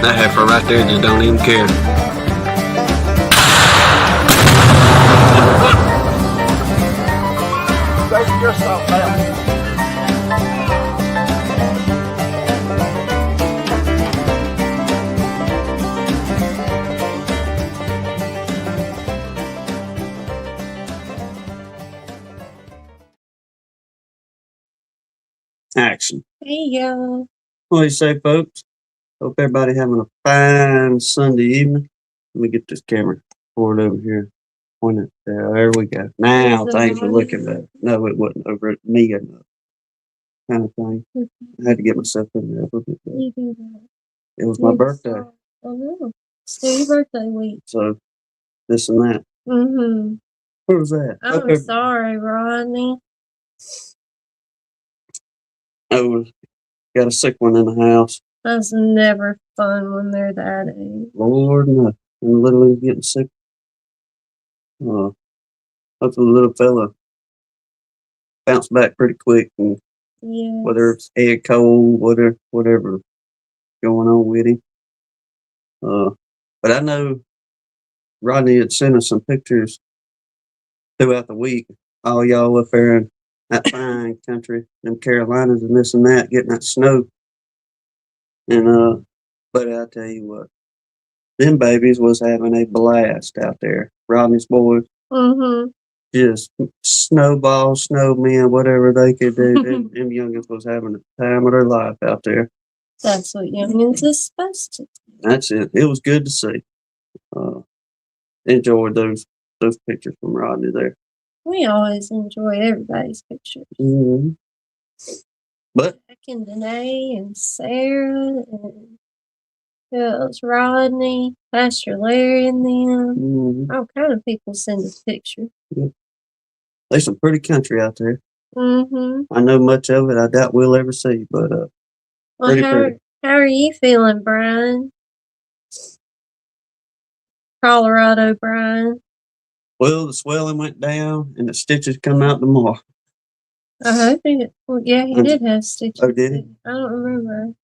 That heifer right there just don't even care. Action. There you go. What do you say, folks? Hope everybody having a fine Sunday evening. Let me get this camera forward over here. Point it there. There we go. Now things are looking better. No, it wasn't over at me enough. Kind of thing. I had to get myself in there a little bit better. You do that. It was my birthday. I know. Still your birthday week. So this and that. Mm-hmm. Where was that? I'm sorry, Rodney. Oh, got a sick one in the house. That's never fun when they're that age. Lord, no. I'm literally getting sick. Hopefully the little fella bounced back pretty quick. And whether it's head cold, whatever going on with him. But I know Rodney had sent us some pictures throughout the week. All y'all up there in that fine country, them Carolinas and this and that, getting that snow. And but I tell you what, them babies was having a blast out there. Rodney's boys, just snowballs, snowmen, whatever they could do. them youngins was having the time of their life out there. That's what youngins is supposed to do. That's it. It was good to see. Enjoyed those pictures from Rodney there. We always enjoy everybody's pictures. Mm-hmm. But Jack and Danae and Sarah and Rodney, Pastor Larry and them. All kind of people send us pictures. Yep. There's some pretty country out there. Mm-hmm. I know much of it. I doubt we'll ever see, but pretty. How are you feeling, Brian? Colorado, Brian. Well, the swelling went down and the stitches come out tomorrow. I hope it. Well, yeah, he did have stitches. Oh, did he? I don't remember.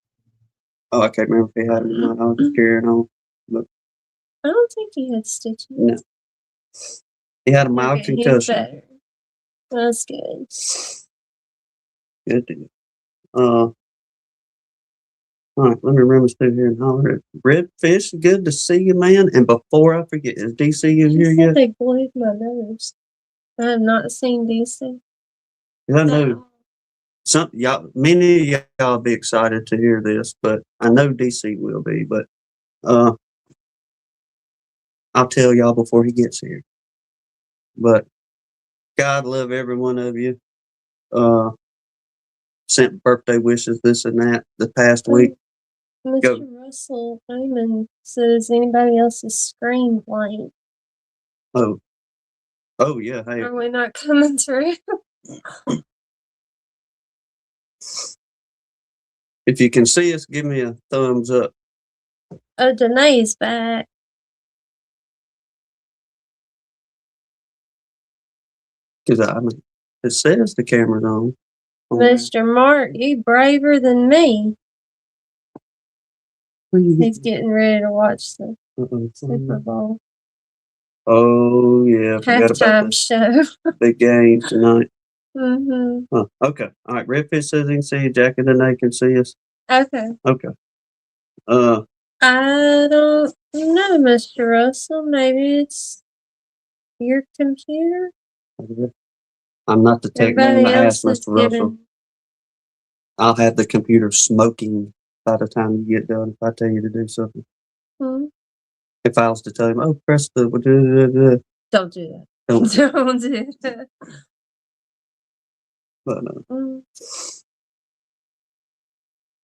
Oh, I can't remember if he had them or not. I was just carrying on. But I don't think he had stitches. No. He had a mild concussion. That's good. Good deal. All right, let me run this through here and holler. Redfish, good to see you, man. And before I forget, is DC in here yet? They glued my nose. I have not seen DC. I know many of y'all will be excited to hear this, but I know DC will be. But I'll tell y'all before he gets here. But God love every one of you. Sent birthday wishes, this and that, the past week. Mr. Russell Hyman says anybody else's screen blank. Oh yeah. Hey. Are we not coming through? If you can see us, give me a thumbs up. Oh, Danae's back. Because it says the camera's on. Mr. Mark, you braver than me. He's getting ready to watch the Super Bowl. Oh, yeah. Halftime show. Big game tonight. Mm-hmm. Oh, okay. All right. Redfish says he can see you. Jack and Danae can see us. Okay. Okay. I don't know, Mr. Russell. Maybe it's your computer? I'm not the tech man. I asked Mr. Russell. I'll have the computer smoking by the time you get done if I tell you to do something. If I was to tell him, oh, press the... Don't do that. Don't do that. But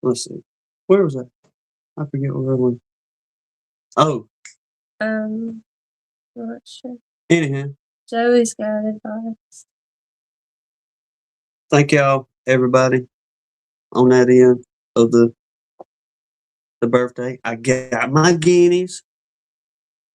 let's see. Where was that? I forget where I went. Oh. Not sure. Anyhow. Joey's got advice. Thank y'all, everybody, on that end of the birthday. I got my guineas.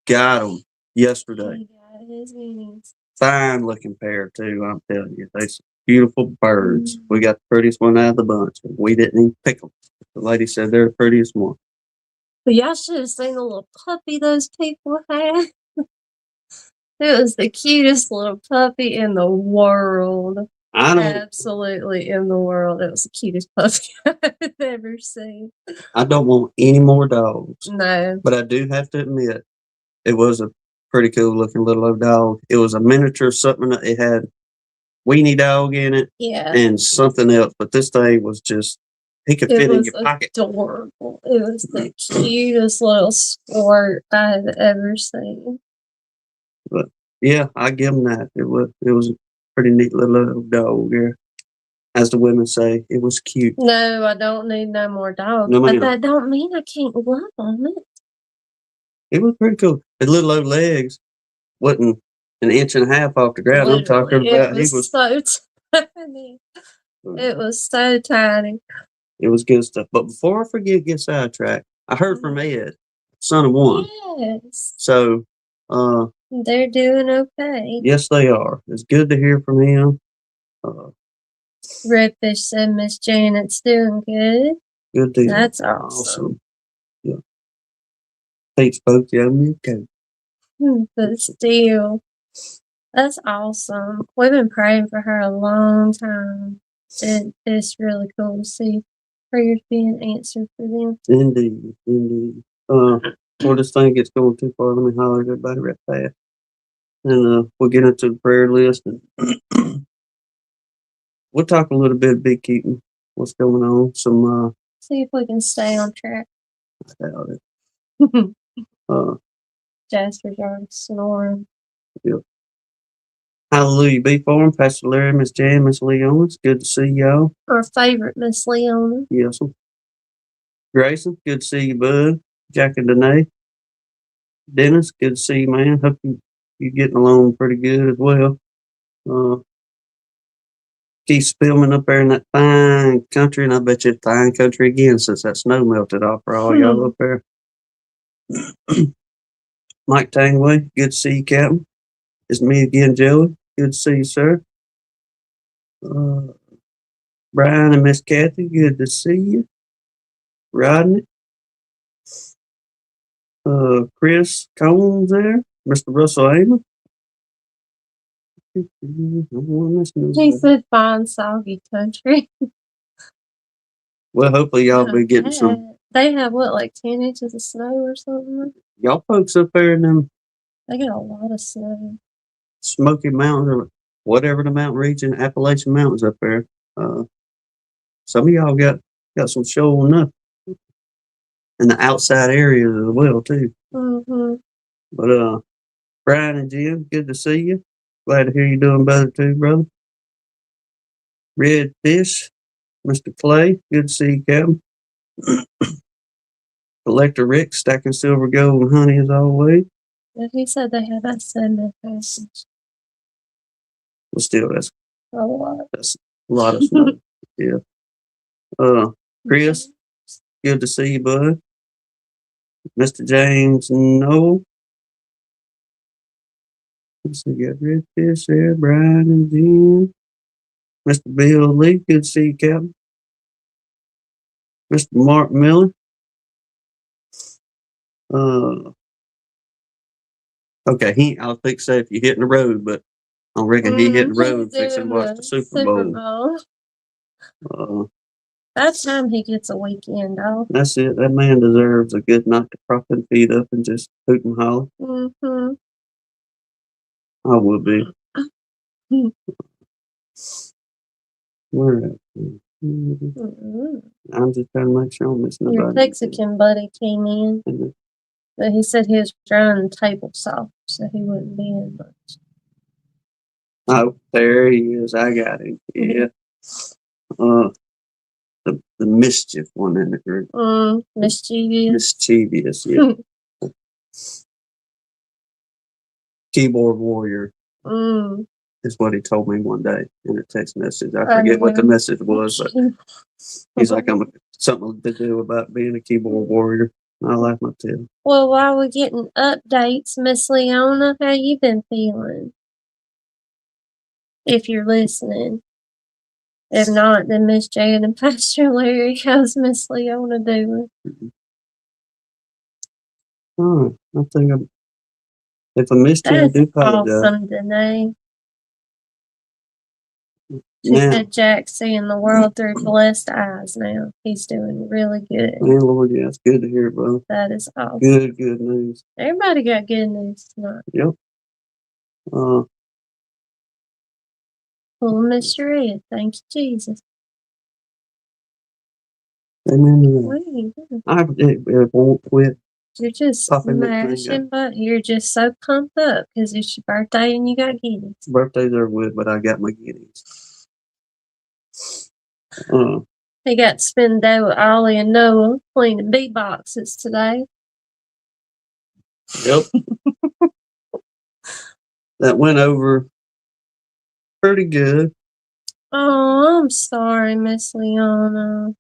Got them yesterday. He got his guineas. Fine looking pair too, I'm telling you. They're beautiful birds. We got the prettiest one out of the bunch. We didn't even pick them. The lady said they're the prettiest one. But y'all should have seen the little puppy those people had. It was the cutest little puppy in the world. Absolutely in the world. It was the cutest puppy I've ever seen. I don't want any more dogs. No. But I do have to admit, it was a pretty cool looking little old dog. It was a miniature something. It had weenie dog in it. Yeah. And something else. But this thing was just, he could fit in your pocket. Adorable. It was the cutest little squirt I've ever seen. But yeah, I give him that. It was a pretty neat little dog. Yeah. As the women say, it was cute. No, I don't need no more dogs. No, but that don't mean I can't love them. It was pretty cool. His little old legs wasn't an inch and a half off the ground. Literally, I'm talking about he was so tiny. It was so tiny. It was good stuff. But before I forget, get sidetracked, I heard from Ed, son of one. Yes. So they're doing okay. Yes, they are. It's good to hear from him. Redfish said Miss Janet's doing good. Good deal. That's awesome. Yeah. Pete spoke the okay. But still, that's awesome. We've been praying for her a long time. It's really cool to see prayers being answered for them. Indeed. Before this thing gets going too far, let me holler at everybody right fast. And we'll get into the prayer list. And we'll talk a little bit of beekeeping, what's going on. Some see if we can stay on track. I doubt it. Jasper's already snoring. Yep. Hallelujah be for him. Pastor Larry, Miss Jan, Miss Leona. It's good to see y'all. Our favorite Miss Leona. Yes. Grayson, good to see you, bud. Jack and Danae. Dennis, good to see you, man. Hope you're getting along pretty good as well. Keep Spillman up there in that fine country, and I bet you it's fine country again since that snow melted off for all y'all up there. Mike Tangway, good to see you, Captain. It's me again, Joey. Good to see you, sir. Brian and Miss Kathy, good to see you. Rodney. Chris Combs there. Mr. Russell Amon. He said fine, soggy country. Well, hopefully y'all be getting some. They have what, like 10 inches of snow or something? Y'all folks up there in them. They got a lot of snow. Smoky Mountains or whatever the mountain region, Appalachian Mountains up there. Some of y'all got some showing up in the outside areas as well too. Mm-hmm. But Brian and Jim, good to see you. Glad to hear you doing better too, brother. Red Fish, Mr. Clay, good to see you, Captain. Collector Rick, stacking silver, gold, and honey as always. He said they had that same passage. Well, still, that's a lot. That's a lot of snow. Yeah. Chris, good to see you, bud. Mr. James Noel. Let's see, got Redfish there, Brian and Jim. Mr. Bill Lee, good to see you, Captain. Mr. Mark Miller. Okay, I was thinking say if you're hitting the road, but I reckon he hit the road fixing to watch the Super Bowl. That time he gets a weekend off. That's it. That man deserves a good night to prop his feet up and just hoot and holler. Mm-hmm. I would be. Where at? I'm just trying to make sure I'm missing nobody. Your Mexican buddy came in. But he said he was drying the table soft, so he wouldn't be in much. Oh, there he is. I got him. Yeah. The mischief one in the group. Mischievous. Mischievous, yeah. Keyboard warrior. Is what he told me one day in a text message. I forget what the message was, but he's like, I'm something to do about being a keyboard warrior. I laugh my tail. Well, while we're getting updates, Miss Leona, how you been feeling? If you're listening. If not, then Miss Jan and Pastor Larry, how's Miss Leona doing? Oh, I think if I missed you, I That's do apologize. awesome, Danae. She Now, said Jack's seeing the world through blessed eyes now. He's doing really good. man, Lord, yeah, it's good to hear, bro. That is awesome. Good news. Everybody got good news tonight. Yep. Well, Mr. Ed, thank you, Jesus. Amen to that. What are you doing? It won't quit. You're just smashing, but you're just so pumped up because it's your birthday and you got guineas. Birthdays are with, but I got my guineas. He got to spend the day with Ollie and Noah cleaning bee boxes today. Yep. That went over pretty good. Oh, I'm sorry, Miss Leona.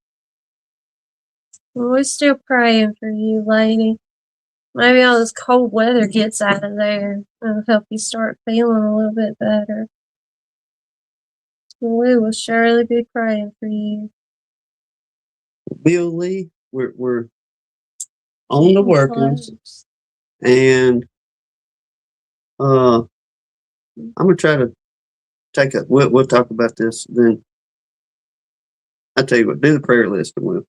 We're still praying for you, lady. Maybe all this cold weather gets out of there. It'll help you start feeling a little bit better. We will surely be praying for you. Bill Lee, we're on the workings, and I'm gonna try to take a. We'll talk about this then. I tell you what, do the prayer list and we'll.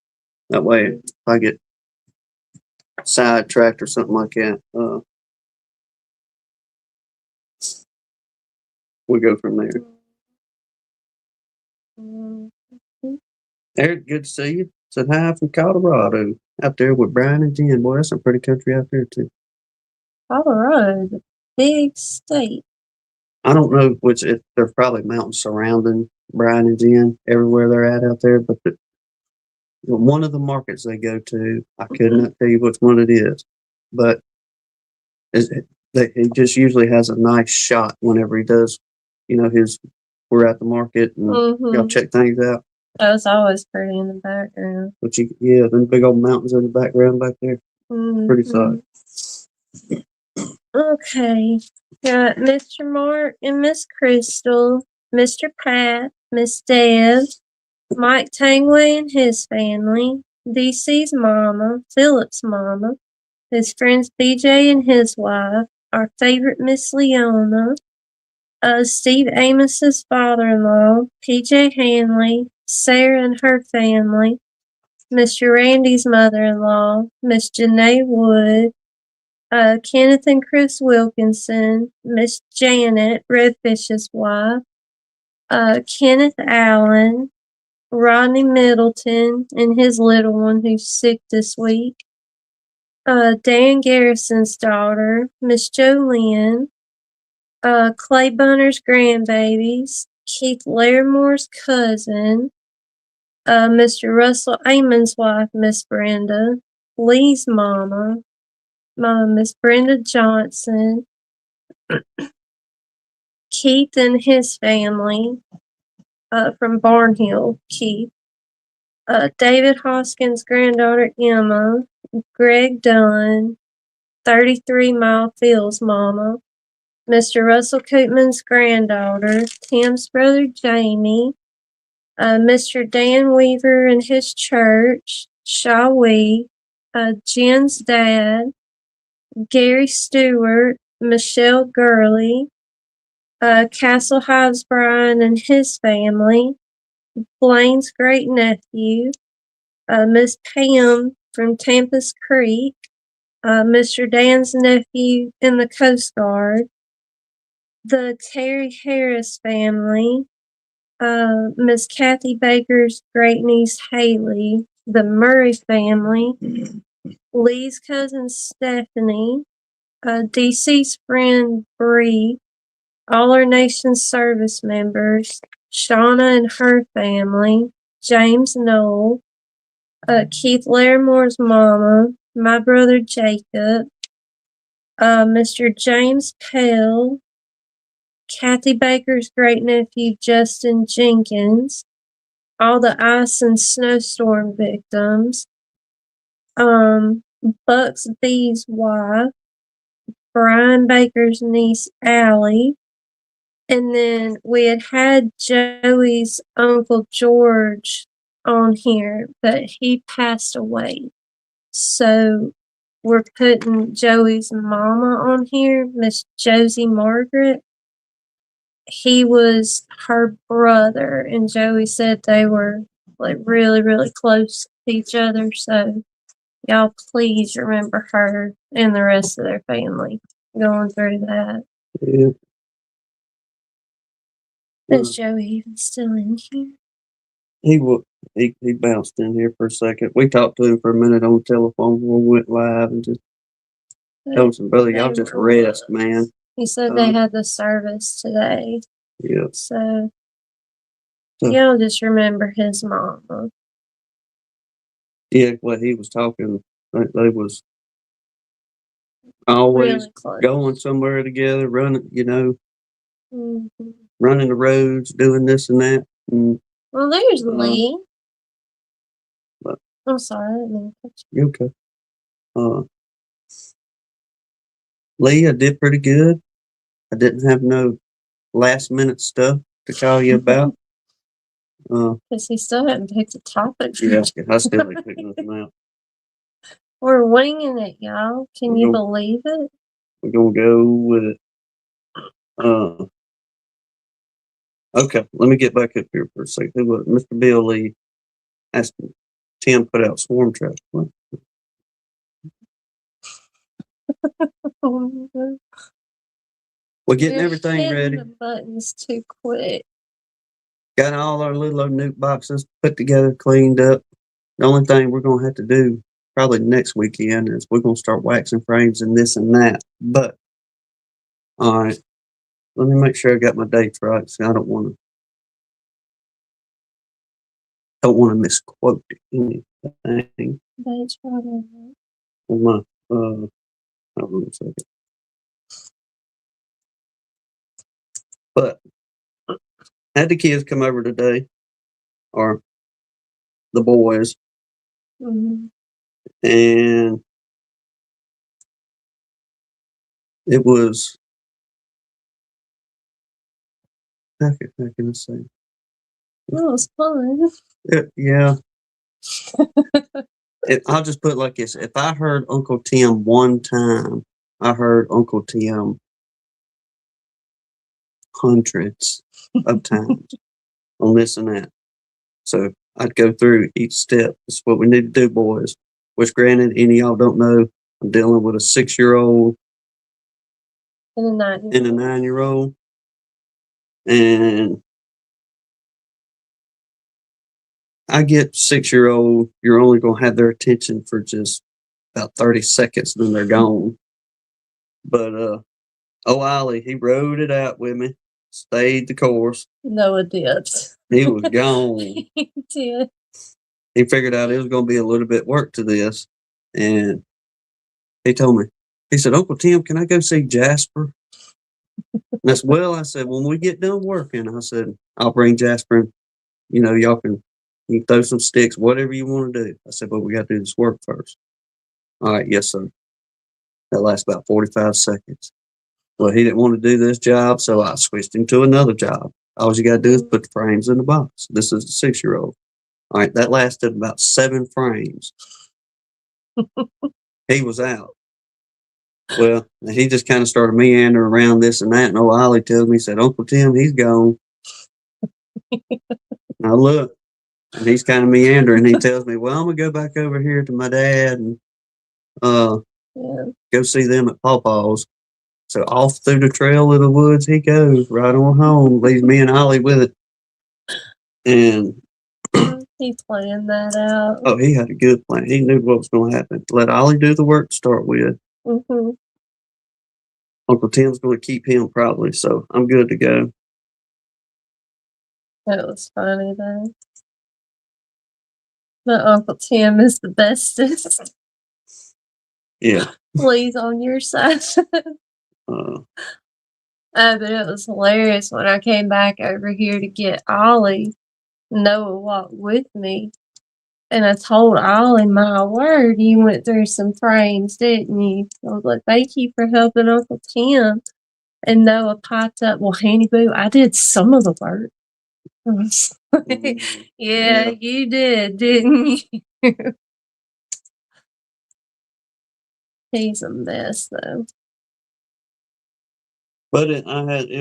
That way, if I get sidetracked or something like that, we'll go from there. Eric, good to see you. Said hi from Colorado. Out there with Brian and Jen. Boy, that's some pretty country out there too. Colorado is a big state. I don't know which. There's probably mountains surrounding Brian and Jen everywhere they're at out there, but one of the markets they go to, I could not tell you which one it is, but he just usually has a nice shot whenever he does. We're at the market and y'all check things out. That was always pretty in the background. But them big old mountains in the background back there. Pretty solid. Okay. Got Mr. Mark and Miss Crystal, Mr. Pat, Miss Deb, Mike Tangway and his family, DC's mama, Philip's mama, his friends BJ and his wife, our favorite Miss Leona, Steve Amos's father-in-law, PJ Hanley, Sarah and her family, Mr. Randy's mother-in-law, Miss Janae Wood, Kenneth and Chris Wilkinson, Miss Janet, Redfish's wife, Kenneth Allen, Rodney Middleton and his little one who's sick this week, Dan Garrison's daughter, Miss Jolynn, Clay Bunner's grandbabies, Keith Larimore's cousin, Mr. Russell Amon's wife, Miss Brenda, Lee's mama, Miss Brenda Johnson, Keith and his family, from Barnhill, Keith, David Hoskins' granddaughter Emma, Greg Dunn, 33 Mile Fields mama, Mr. Russell Koopman's granddaughter, Tim's brother Jamie, Mr. Dan Weaver and his church, Shawee, Jen's dad, Gary Stewart, Michelle Gurley, Castle Hives Brian and his family, Blaine's great nephew, Miss Pam from Tampa's Creek, Mr. Dan's nephew in the Coast Guard, the Terry Harris family, Miss Kathy Baker's great niece Haley, the Murray family, Lee's cousin Stephanie, DC's friend Bree, all our nation's service members, Shauna and her family, James Knoll, Keith Larimore's mama, my brother Jacob, Mr. James Pell, Kathy Baker's great nephew Justin Jenkins, all the ice and snowstorm victims, Bucks B's wife, Brian Baker's niece Allie, and then we had Joey's Uncle George on here, but he passed away. So we're putting Joey's mama on here, Miss Josie Margaret. He was her brother, and Joey said they were like really, really close to each other. So y'all please remember her and the rest of their family going through that. Yeah. Is Joey even still in here? He bounced in here for a second. We talked to him for a minute on the telephone before we went live and just told him, brother, y'all just rest, man. He said they had the service today. Yeah. So y'all just remember his mama. Yeah, what he was talking, they was always really going somewhere together, running, running the roads, doing this and that. And, well, there's Lee. But, I'm sorry. You okay? Lee, I did pretty good. I didn't have no last minute stuff to call you about. Because he still hadn't picked a topic. Yeah, I still ain't picked nothing out. We're winging it, y'all. Can you believe it? We're gonna go with it. Okay, let me get back up here for a second. Mr. Bill Lee asked Tim put out swarm traps. We're getting everything ready. The buttons too quick. Got all our little nuke boxes put together, cleaned up. The only thing we're gonna have to do probably next weekend is we're gonna start waxing frames and this and that. But all right, let me make sure I got my dates right. So I don't want to misquote anything. Dates right. On my hold on a second. But had the kids come over today, or the boys, and it was, how can I say? That was fun. Yeah. I'll just put it like this. If I heard Uncle Tim one time, I heard Uncle Tim hundreds of times on this and that. So I'd go through each step. That's what we need to do, boys. Which, granted, any of y'all don't know, I'm dealing with a 6-year-old and a 9-year-old. And I get 6-year-old, you're only going to have their attention for just about 30 seconds, then they're gone. But, Ollie, he rode it out with me, stayed the course. Noah did. He was gone. He did. He figured out it was going to be a little bit work to this. And he told me, he said, Uncle Tim, can I go see Jasper? And I said, well, I said, when we get done working, I said, I'll bring Jasper and, y'all can throw some sticks, whatever you want to do. I said, but we got to do this work first. All right, yes, sir. That lasts about 45 seconds. Well, he didn't want to do this job, so I switched him to another job. All you got to do is put the frames in the box. This is the 6-year-old. All right, that lasted about 7 frames. He was out. Well, he just kind of started meandering around this and that, and old Ollie tells me, he said, Uncle Tim, he's gone. Now look, and he's kind of meandering. He tells me, well, I'm going to go back over here to my dad and go see them at Pawpaw's. So off through the trail of the woods he goes, right on home, leaves me and Ollie with it. And he planned that out. Oh, he had a good plan. He knew what was going to happen. Let Ollie do the work to start with. Mm-hmm. Uncle Tim's going to keep him probably, so I'm good to go. That was funny, though. But Uncle Tim is the bestest. Yeah. Please on your side. But it was hilarious when I came back over here to get Ollie. Noah walked with me. And I told Ollie, my word, you went through some frames, didn't you? I was like, thank you for helping Uncle Tim. And Noah piped up, well, Hanny Boo, I did some of the work. I was like, yeah, you did, didn't you? He's a mess, though. But it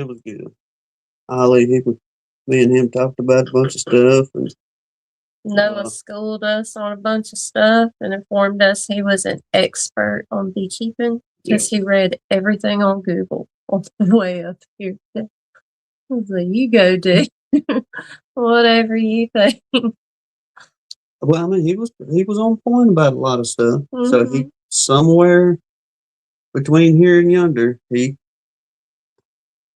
was good. Me and him talked about a bunch of stuff, and Noah schooled us on a bunch of stuff and informed us he was an expert on beekeeping because he read everything on Google on the way up here. I was like, you go do whatever you think. well, I mean, he was on point about a lot of stuff. So he somewhere between here and yonder,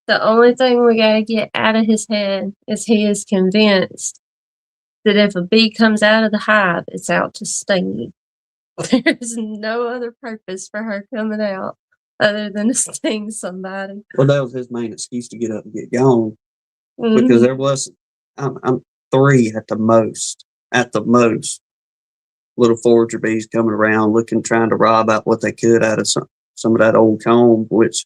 the only thing we gotta get out of his head is he is convinced that if a bee comes out of the hive, it's out to sting you. There's no other purpose for her coming out other than to sting somebody. Well, that was his main excuse to get up and get gone, because there was, I'm 3 at the most, little forager bees coming around looking, trying to rob out what they could out of some of that old comb, which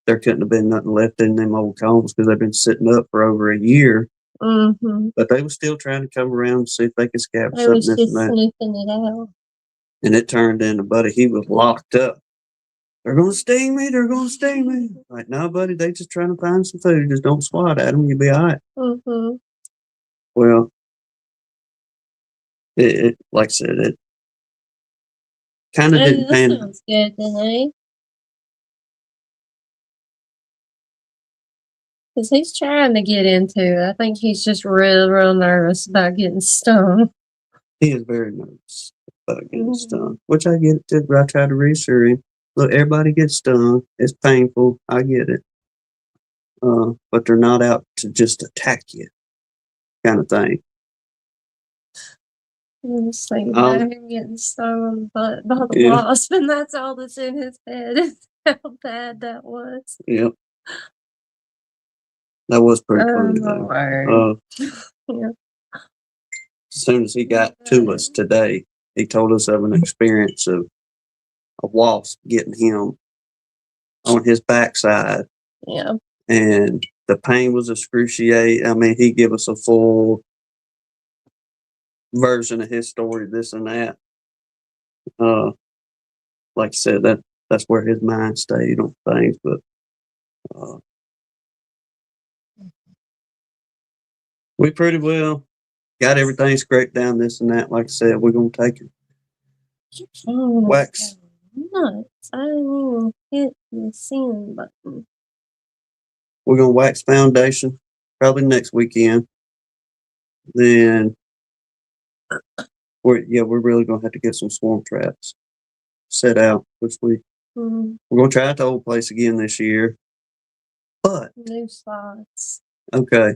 there couldn't have been nothing left in them old combs because they've been sitting up for over a year. But they were still trying to come around and see if they could scavenge something. They was just sniffing it out. And it turned into, buddy, he was locked up. They're going to sting me. They're going to sting me. Like, no, buddy, they just trying to find some food. Just don't swat at them. You'll be all right. Well, it like I said, it kind of didn't pan out. Sounds good, then, eh? Because he's trying to get into it. I think he's just real nervous about getting stung. He is very nervous about getting stung, which I get it too, but I try to reassure him. Look, everybody gets stung. It's painful. I get it. But they're not out to just attack you, kind of thing. I'm just thinking about him getting stung by the wasp, and that's all that's in his head is how bad that was. Yep. That was pretty funny, though. As soon as he got to us today, he told us of an experience of a wasp getting him on his backside. Yeah. And the pain was excruciating. I mean, he gave us a full version of his story, this and that. Like I said, that's where his mind stayed on things, but we pretty well got everything scraped down, this and that. Like I said, we're gonna take it. Wax. Nuts. I didn't even hit the send button. We're gonna wax foundation probably next weekend. Then we're really gonna have to get some swarm traps set out, which we're gonna try at the old place again this year. But new slots. Okay.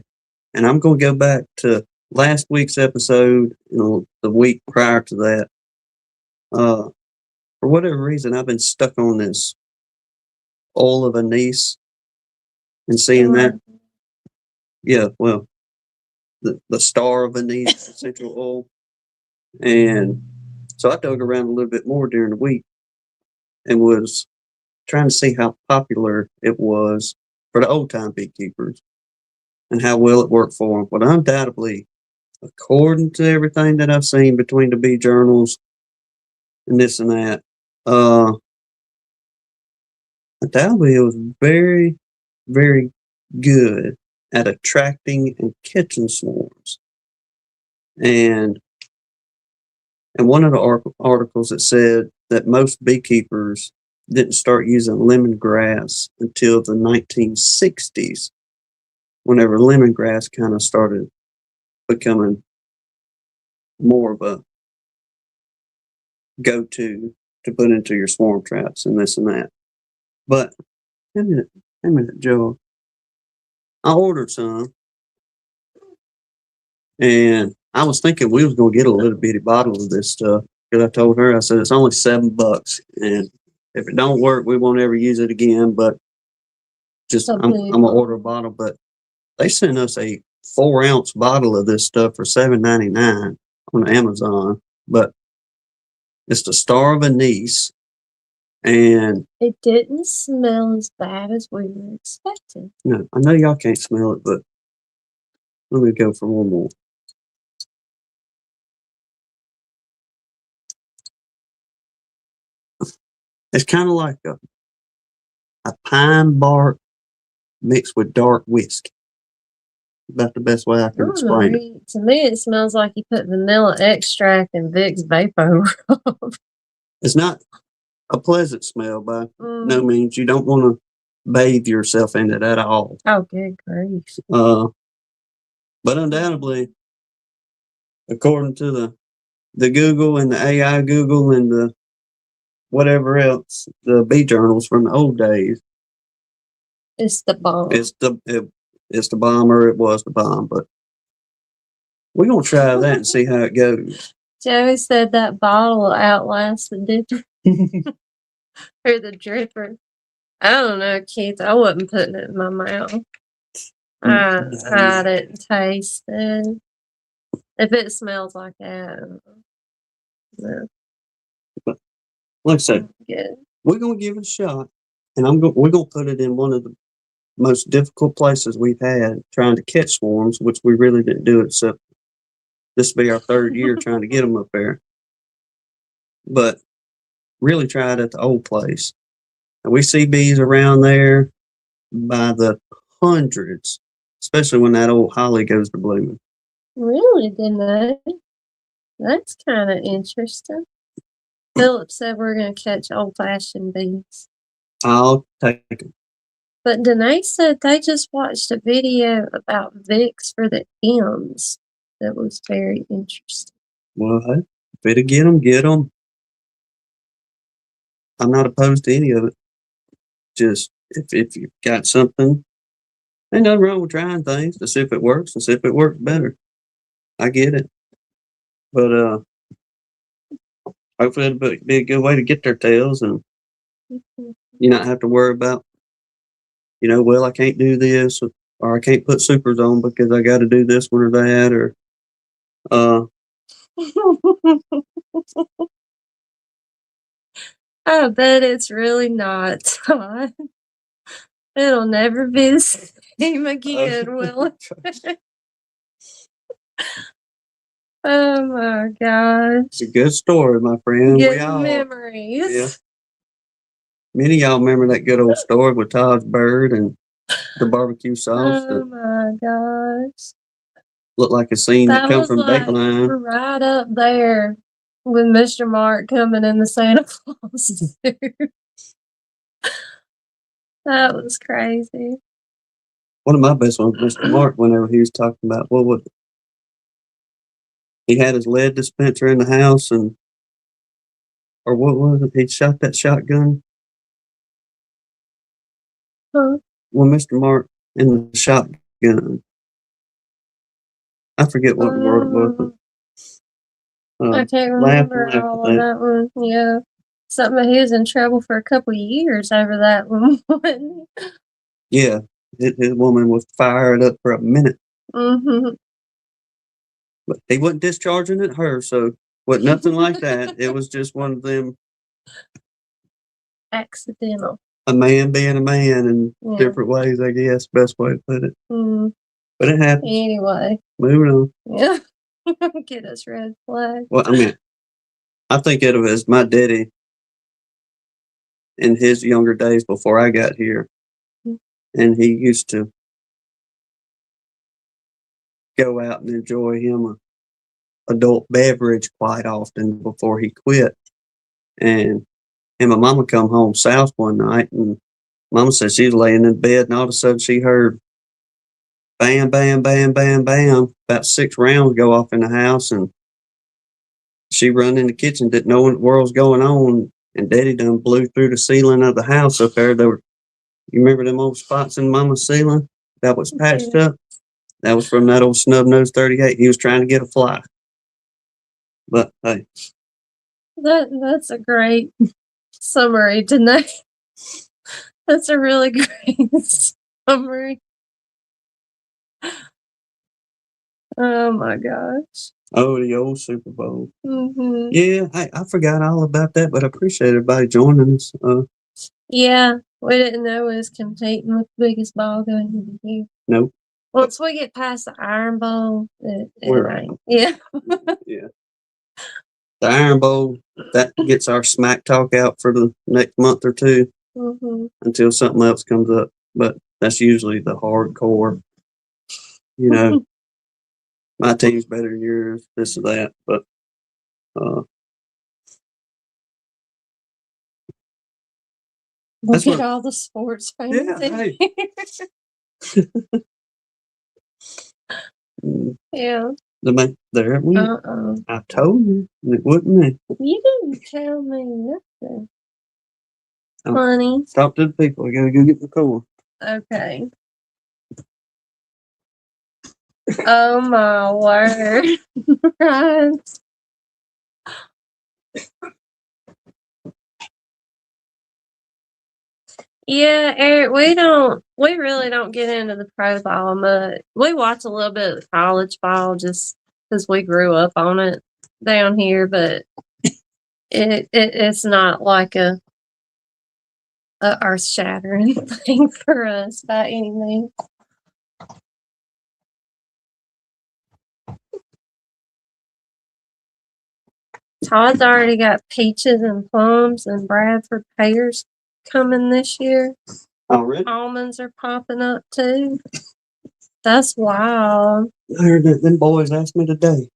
And I'm gonna go back to last week's episode, the week prior to that. For whatever reason, I've been stuck on this oil of anise and seeing that. Yeah, well, the star of anise, essential oil. And so I dug around a little bit more during the week and was trying to see how popular it was for the old time beekeepers and how well it worked for them. But undoubtedly, according to everything that I've seen between the bee journals and this and that, undoubtedly it was very, very good at attracting and catching swarms. And one of the articles that said that most beekeepers didn't start using lemongrass until the 1960s, whenever lemongrass kind of started becoming more of a go-to to put into your swarm traps and this and that. But, wait a minute, Joe. I ordered some, and I was thinking we was going to get a little bitty bottle of this stuff, because I told her, I said, it's only $7, and if it don't work, we won't ever use it again, but just, I'm going to order a bottle. But they sent us a 4-ounce bottle of this stuff for $7.99 on Amazon, but it's the Star of Anise, and it didn't smell as bad as we were expecting. No, I know y'all can't smell it, but let me go for one more. It's kind of like a pine bark mixed with dark whiskey. About the best way I can explain it. To me, it smells like you put vanilla extract and Vicks Vapor Rub. It's not a pleasant smell by no means. You don't want to bathe yourself in it at all. Oh, good grief. But undoubtedly, according to the Google and the AI Google and the whatever else, the bee journals from the old days, it's the bomb. It's the bomb, or it was the bomb. But we're gonna try that and see how it goes. Joey said that bottle will outlast the dipper or the dripper. I don't know, Keith. I wasn't putting it in my mouth. I didn't taste it. If it smells like that, no. But like I said, we're gonna give it a shot, and we're gonna put it in one of the most difficult places we've had trying to catch swarms, which we really didn't do, except this will be our third year trying to get them up there. But really tried at the old place. And we see bees around there by the hundreds, especially when that old holly goes to blooming. Really, didn't I? That's kind of interesting. Philip said we're going to catch old-fashioned bees. I'll take them. But Danae said they just watched a video about Vicks for the M's. That was very interesting. Well, hey, if it'll get them, get them. I'm not opposed to any of it. Just if you've got something, ain't nothing wrong with trying things to see if it works and see if it works better. I get it. But hopefully it'll be a good way to get their tails and you not have to worry about, well, I can't do this or I can't put supers on because I got to do this one or that or I bet it's really not, Todd. It'll never be the same again, will it? Oh my gosh. It's a good story, my friend. Good memories. Yeah. Many of y'all remember that good old story with Todd's bird and the barbecue sauce. Oh my gosh. Looked like a scene that come from Dateline. Right up there with Mr. Mark coming in the Santa Claus suit. That was crazy. One of my best ones, Mr. Mark, whenever he was talking about what was it? He had his lead dispenser in the house or what was it? He shot that shotgun. Huh? Well, Mr. Mark in the shotgun. I forget what the word was. I can't remember all of that one. Yeah. Something he was in trouble for a couple of years over that one. Yeah. His woman was fired up for a minute. Mm-hmm. But he wasn't discharging at her, so wasn't nothing like that. It was just one of them. Accidental. A man being a man in different ways, I guess. Best way to put it. But it happens. Anyway. Moving on. Yeah. Get us red flag. Well, I think of it as my daddy in his younger days before I got here. And he used to go out and enjoy him a adult beverage quite often before he quit. And my mama come home south one night and mama said she was laying in bed and all of a sudden she heard bam, bam, bam, bam, bam, about 6 rounds go off in the house and she run in the kitchen, didn't know what the world's going on, and Daddy done blew through the ceiling of the house up there. You remember them old spots in Mama's ceiling that was patched up? That was from that old snub nose 38. He was trying to get a fly. But hey. That's a great summary tonight. That's a really great summary. Oh my gosh. Oh, the old Super Bowl. Mm-hmm. Yeah, I forgot all about that, but I appreciate everybody joining us. Yeah, we didn't know it was competing with the biggest ball game of the year. Nope. Once we get past the Iron Bowl, we're out. Yeah. Yeah. the Iron Bowl, that gets our smack talk out for the next month or two until something else comes up. But that's usually the hardcore, you know, my team's better than yours, this or that. But look at all the sports fans. Yeah, Yeah. There it went. I told you it wouldn't me. You didn't tell me nothing. Honey. Talk to the people. I gotta go get the core. Okay. Oh my word. Right. Yeah, Eric, we really don't get into the pro ball much. We watch a little bit of the college ball just because we grew up on it down here, but it's not like a earth shattering thing for us by any means. Todd's already got peaches and plums and Bradford pears coming this year. Oh, really? Almonds are popping up too. That's wild. I heard that them boys asked me today,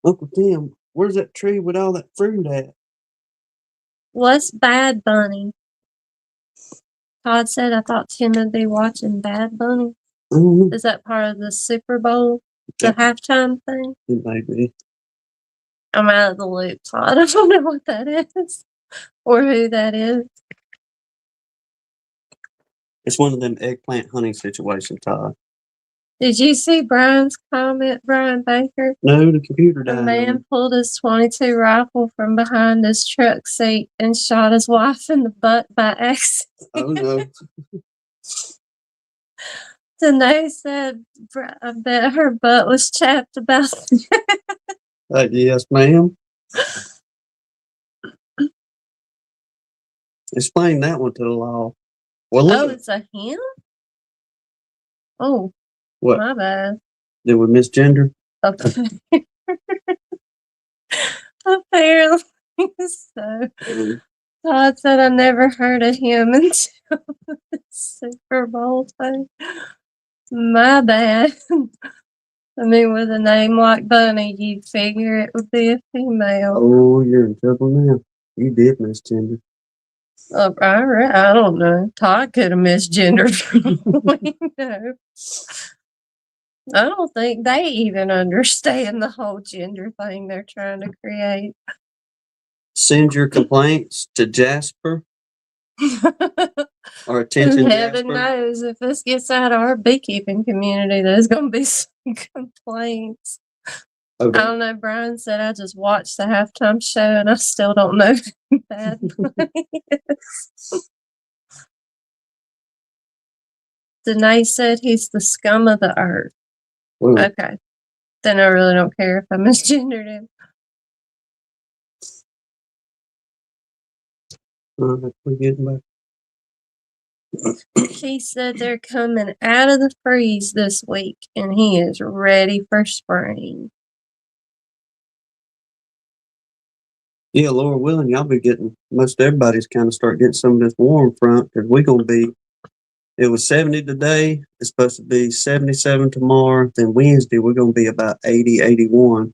Uncle Tim, where's that tree with all that fruit at? What's Bad Bunny? Todd said, I thought Tim would be watching Bad Bunny. Mm-hmm. Is that part of the Super Bowl, the halftime thing? It may be. I'm out of the loop, Todd. I don't know what that is or who that is. It's one of them eggplant hunting situations, Todd. Did you see Brian's comment, Brian Baker? No, the computer died. A man pulled his .22 rifle from behind his truck seat and shot his wife in the butt by accident. Oh, no. Danae said, I bet her butt was chapped about that. Yes, ma'am. Explain that one to the law. Well, look. Oh, it's a him? Oh, what? My bad. Did we misgender? Apparently so. Todd said I never heard of him until the Super Bowl thing. My bad. I mean, with a name like Bunny, you'd figure it would be a female. Oh, you're in trouble now. You did misgender. I don't know. Todd could have misgendered. No. I don't think they even understand the whole gender thing they're trying to create. Send your complaints to Jasper. Or attention, Heaven Jasper. knows if this gets out of our beekeeping community, there's going to be some complaints. Okay. I don't know. Brian said I just watched the halftime show and I still don't know who Bad Bunny is. Danae said he's the scum of the earth. Ooh. Okay. Then I really don't care if I misgendered him. We're getting back. He said they're coming out of the freeze this week and he is ready for spring. Yeah, Lord willing, y'all be getting, most everybody's kind of start getting some of this warm front because we're going to be, it was 70 today. It's supposed to be 77 tomorrow. Then Wednesday, we're going to be about 80, 81.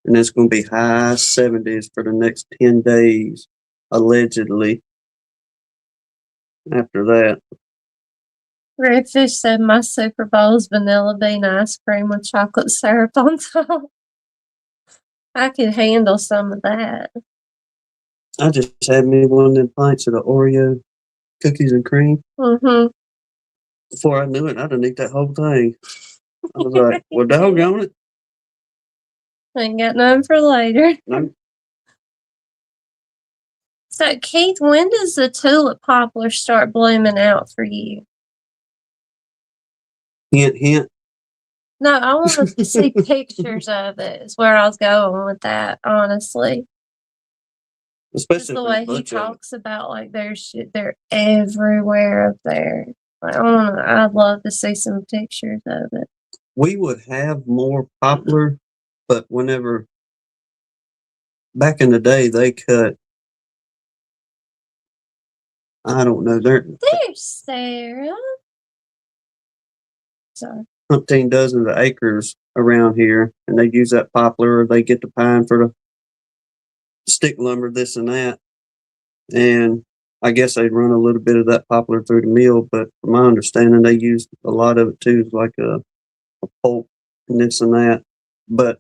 And it's going to be high 70s for the next 10 days, allegedly. After that. Redfish said my Super Bowl is vanilla bean ice cream with chocolate syrup on top. I could handle some of that. I just had me one of them pints of the Oreo cookies and cream. Mm-hmm. Before I knew it, I didn't eat that whole thing. I was like, well, doggone it. Ain't got none for later. No. So, Keith, when does the tulip poplar start blooming out for you? Hint, hint. No, I want to see pictures of it. Is where I was going with that, honestly. Especially just the way he talks about, like, they're everywhere up there. Like, I'd love to see some pictures of it. We would have more poplar, but whenever back in the day, they cut, I don't know, There's Sarah. Sorry. 15 dozen of acres around here, and they use that poplar, or they get the pine for the stick lumber, this and that. And I guess they'd run a little bit of that poplar through the mill, but from my understanding, they used a lot of it too, like a pulp and this and that. But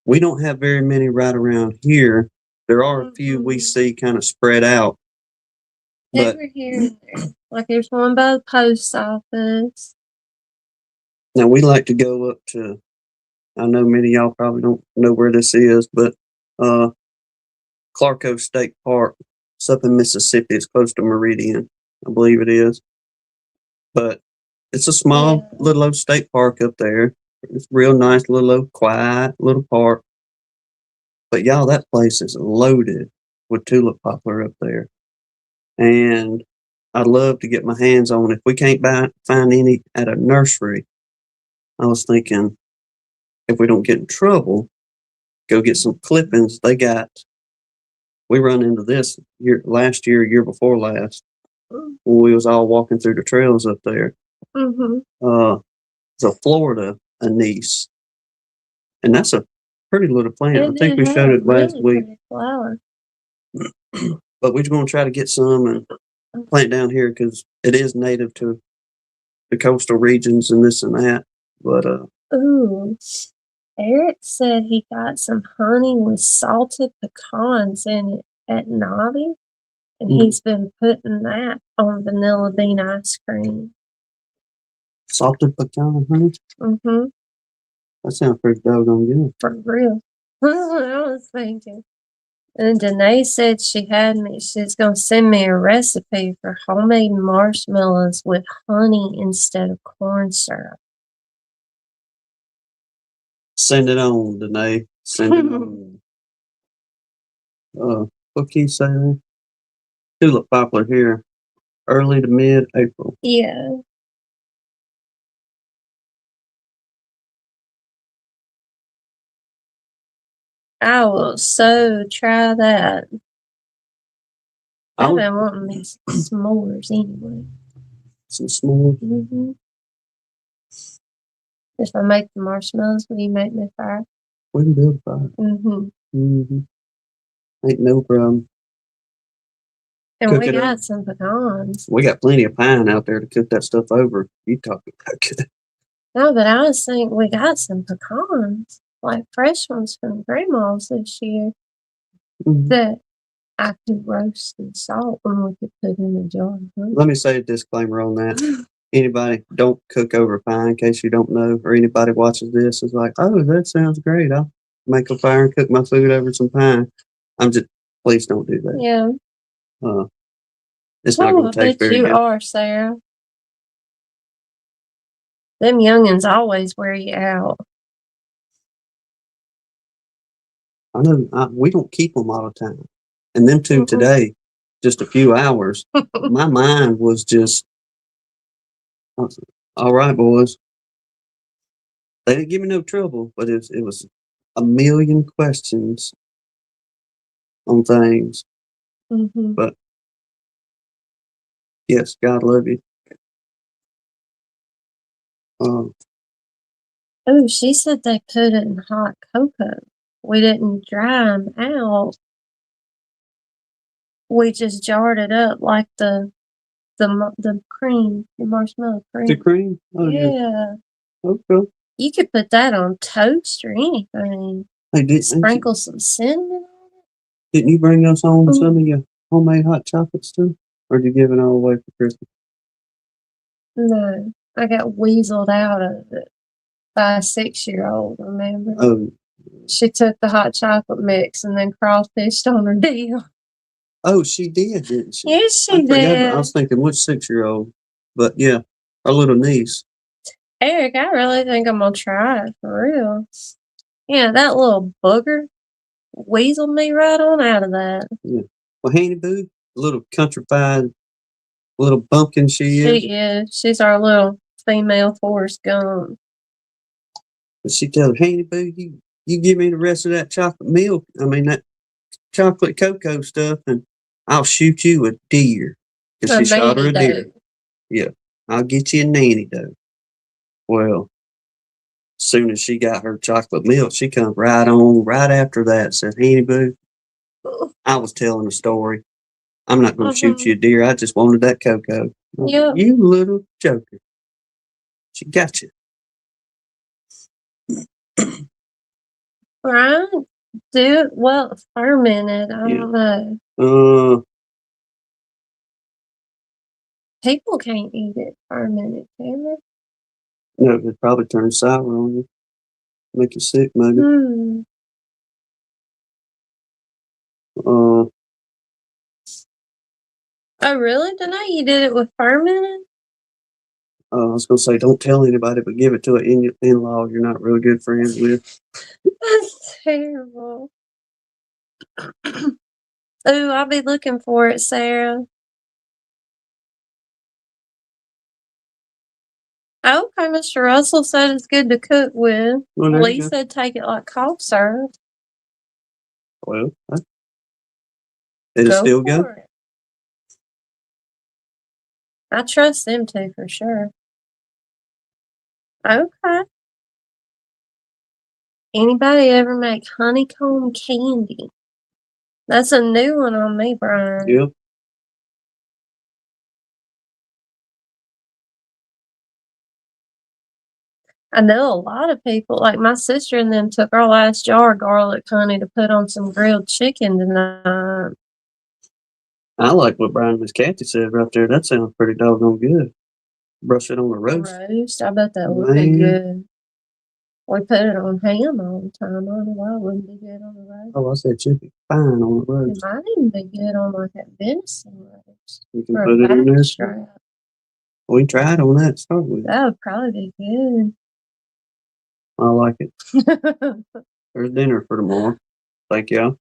we don't have very many right around here. There are a few we see kind of spread out. But over here, like there's one by the post office. Now we like to go up to, I know many of y'all probably don't know where this is, but Clarko State Park. It's up in Mississippi. It's close to Meridian, I believe it is. But it's a small little old state park up there. It's real nice, little old quiet little park. But y'all, that place is loaded with tulip poplar up there. And I'd love to get my hands on, if we can't find any at a nursery, I was thinking, if we don't get in trouble, go get some clippings. We run into this last year before last, when we was all walking through the trails up there. It's a Florida anise, and that's a pretty little plant. I think we showed it last week. But we're going to try to get some and plant down here because it is native to the coastal regions and this and that. But Eric said he got some honey with salted pecans in it at Navi, and he's been putting that on vanilla bean ice cream. Salted pecan honey? That sounds pretty doggone good. For real. That's what I was thinking. And Danae said she's going to send me a recipe for homemade marshmallows with honey instead of corn syrup. Send it on, Danae. Send it on. What can you say there? Tulip poplar here, early to mid-April. Yeah. I will so try that. I've been wanting me some s'mores anyway. Some s'mores? If I make the marshmallows, will you make me a fire? We can build a fire. Ain't no problem. And we got some pecans. We got plenty of pine out there to cook that stuff over. You talking about good. No, but I was thinking we got some pecans, like fresh ones from Grandma's this year, that I could roast and salt and we could put in a jar. Let me say a disclaimer on that. Anybody, don't cook over pine, in case you don't know, or anybody watches this is like, oh, that sounds great. I'll make a fire and cook my food over some pine. Please don't do that. Yeah. It's not going to taste very good. You are, Sarah. Them youngins always wear you out. I know. We don't keep them all the time. And them two today, just a few hours, my mind was just, all right, boys. They didn't give me no trouble, but it was a million questions on things. But yes, God love you. She said they put it in hot cocoa. We didn't dry them out. We just jarred it up like the cream, the marshmallow cream. The cream? Oh, yeah. Okay. You could put that on toast or anything. Sprinkle some cinnamon on it. Didn't you bring us home some of your homemade hot chocolates too? Or did you give it all away for Christmas? No, I got weaseled out of it by a 6-year-old, remember? Oh. She took the hot chocolate mix and then crawfished on her deal. Oh, she did, didn't she? Yes, she did. I was thinking, which 6-year-old? But yeah, our little niece. Eric, I really think I'm going to try it for real. Yeah, that little booger weaseled me right on out of that. Yeah. Well, Hanny Boo, little countrified little bumpkin she is. She is. She's our little female Forrest Gump. But she tells Hanny Boo, you you give me the rest of that chocolate milk, that chocolate cocoa stuff, and I'll shoot you a deer. Because she shot her a deer. Yeah, I'll get you a nanny doe. Well, as soon as she got her chocolate milk, she come right after that, said, Henny Boo, I was telling a story. I'm not going to shoot you a deer. I just wanted that cocoa. Yeah. You little joker. She got you. Right? Dude, well, fermented. I don't know. People can't eat it fermented, can they? No, it probably turns sour on you. Make you sick, maybe. Oh, really? Didn't know you did it with fermented? I was going to say, don't tell anybody, but give it to an in-law you're not really good friends with. That's terrible. Ooh, I'll be looking for it, Sarah. Okay, Mr. Russell said it's good to cook with. Well, he said take it like cough syrup. Well, it'll still go. I trust them too, for sure. Okay. Anybody ever make honeycomb candy? That's a new one on me, Brian. Yep. I know a lot of people, like my sister and them, took our last jar of garlic honey to put on some grilled chicken tonight. I like what Brian and Miss Kathy said right there. That sounds pretty doggone good. Brush it on the roast. I bet that would be good. We put it on ham all the time. I don't know why it wouldn't be good on the roast. Oh, I said it should be fine on the roast. It might even be good on like that venison roast. You can put it in there. We tried on that to start with. That would probably be good. I like it. There's dinner for tomorrow. Thank y'all.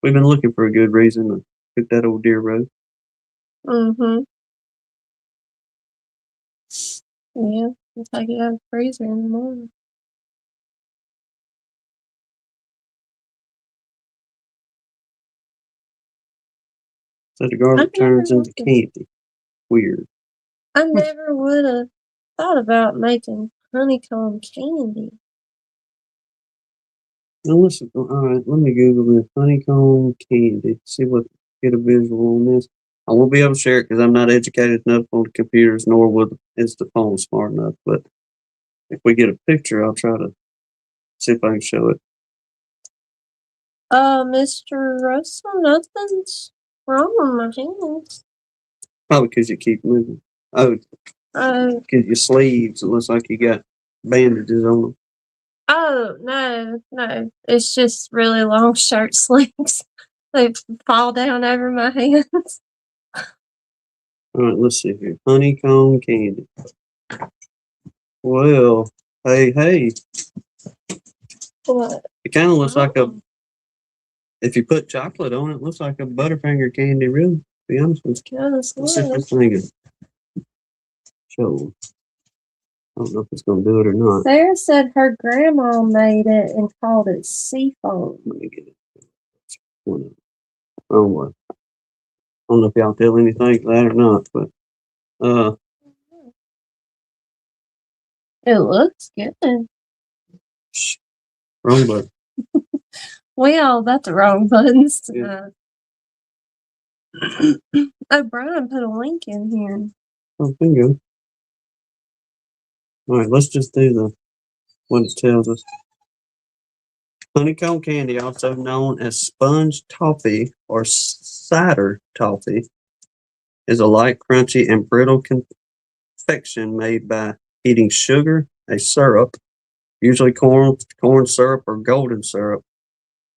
We've been looking for a good reason to cook that old deer roast. Yeah, we'll take it out of the freezer in the morning. So the garlic turns into candy. Weird. I never would have thought about making honeycomb candy. Now listen, all right, let me Google this honeycomb candy. See what get a visual on this. I won't be able to share it because I'm not educated enough on the computers, nor is the phone smart enough. But if we get a picture, I'll try to see if I can show it. Mr. Russell, nothing's wrong with my hands. Probably because you keep moving. Oh, because your sleeves, it looks like you got bandages on them. Oh, no. It's just really long shirt sleeves. They fall down over my hands. All right, let's see here. Honeycomb candy. Well, hey. What? It kind of looks like if you put chocolate on it, looks like a Butterfinger candy, really, to be honest with you. Let's see if this thing is show. I don't know if it's going to do it or not. Sarah said her grandma made it and called it seafoam. Let me get it. Wrong one. I don't know if y'all tell anything to that or not, but it looks good. Wrong button. We all got the wrong buttons tonight. Oh, Brian put a link in here. Oh, bingo. All right, let's just do what it tells us. Honeycomb candy, also known as sponge toffee or cider toffee, is a light, crunchy, and brittle confection made by heating sugar, a syrup, usually corn syrup or golden syrup,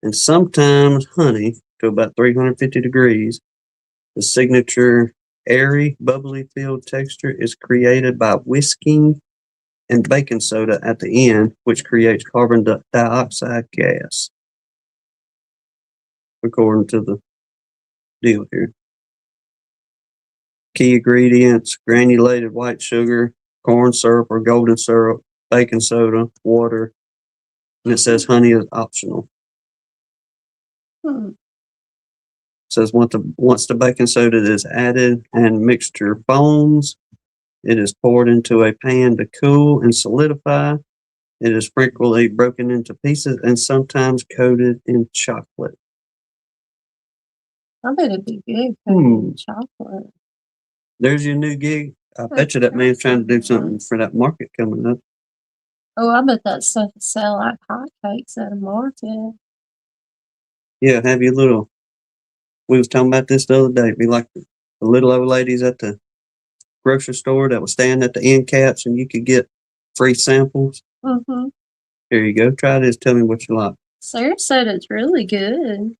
and sometimes honey to about 350 degrees. The signature airy, bubbly filled texture is created by whisking and baking soda at the end, which creates carbon dioxide gas, according to the deal here. Key ingredients: granulated white sugar, corn syrup or golden syrup, baking soda, water, And it says honey is optional. Hmm. It says once the baking soda is added and mixture foams, it is poured into a pan to cool and solidify. It is frequently broken into pieces and sometimes coated in chocolate. I bet it'd be good for chocolate. There's your new gig. I bet you that man's trying to do something for that market coming up. Oh, I bet that stuff would sell like hotcakes at a market. Yeah, have your little. We was talking about this the other day. It'd be like the little old ladies at the grocery store that was standing at the end caps, and you could get free samples. Mm-hmm. Here you go. Try this. Tell me what you like. Sarah said it's really good.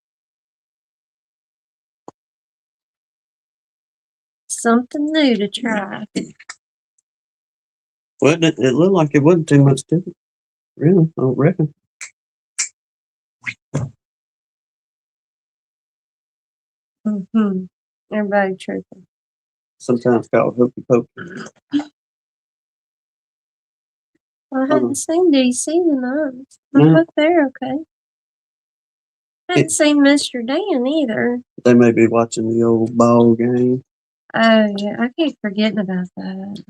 Something new to try. Well, it looked like it wasn't too much to it. Really, I don't reckon. Mm-hmm. Everybody tripping. Sometimes called hokey pokey. I hadn't seen DC tonight. I No. hope they're okay. I hadn't seen Mr. Dan either. They may be watching the old ball game. Oh, yeah. I keep forgetting about that.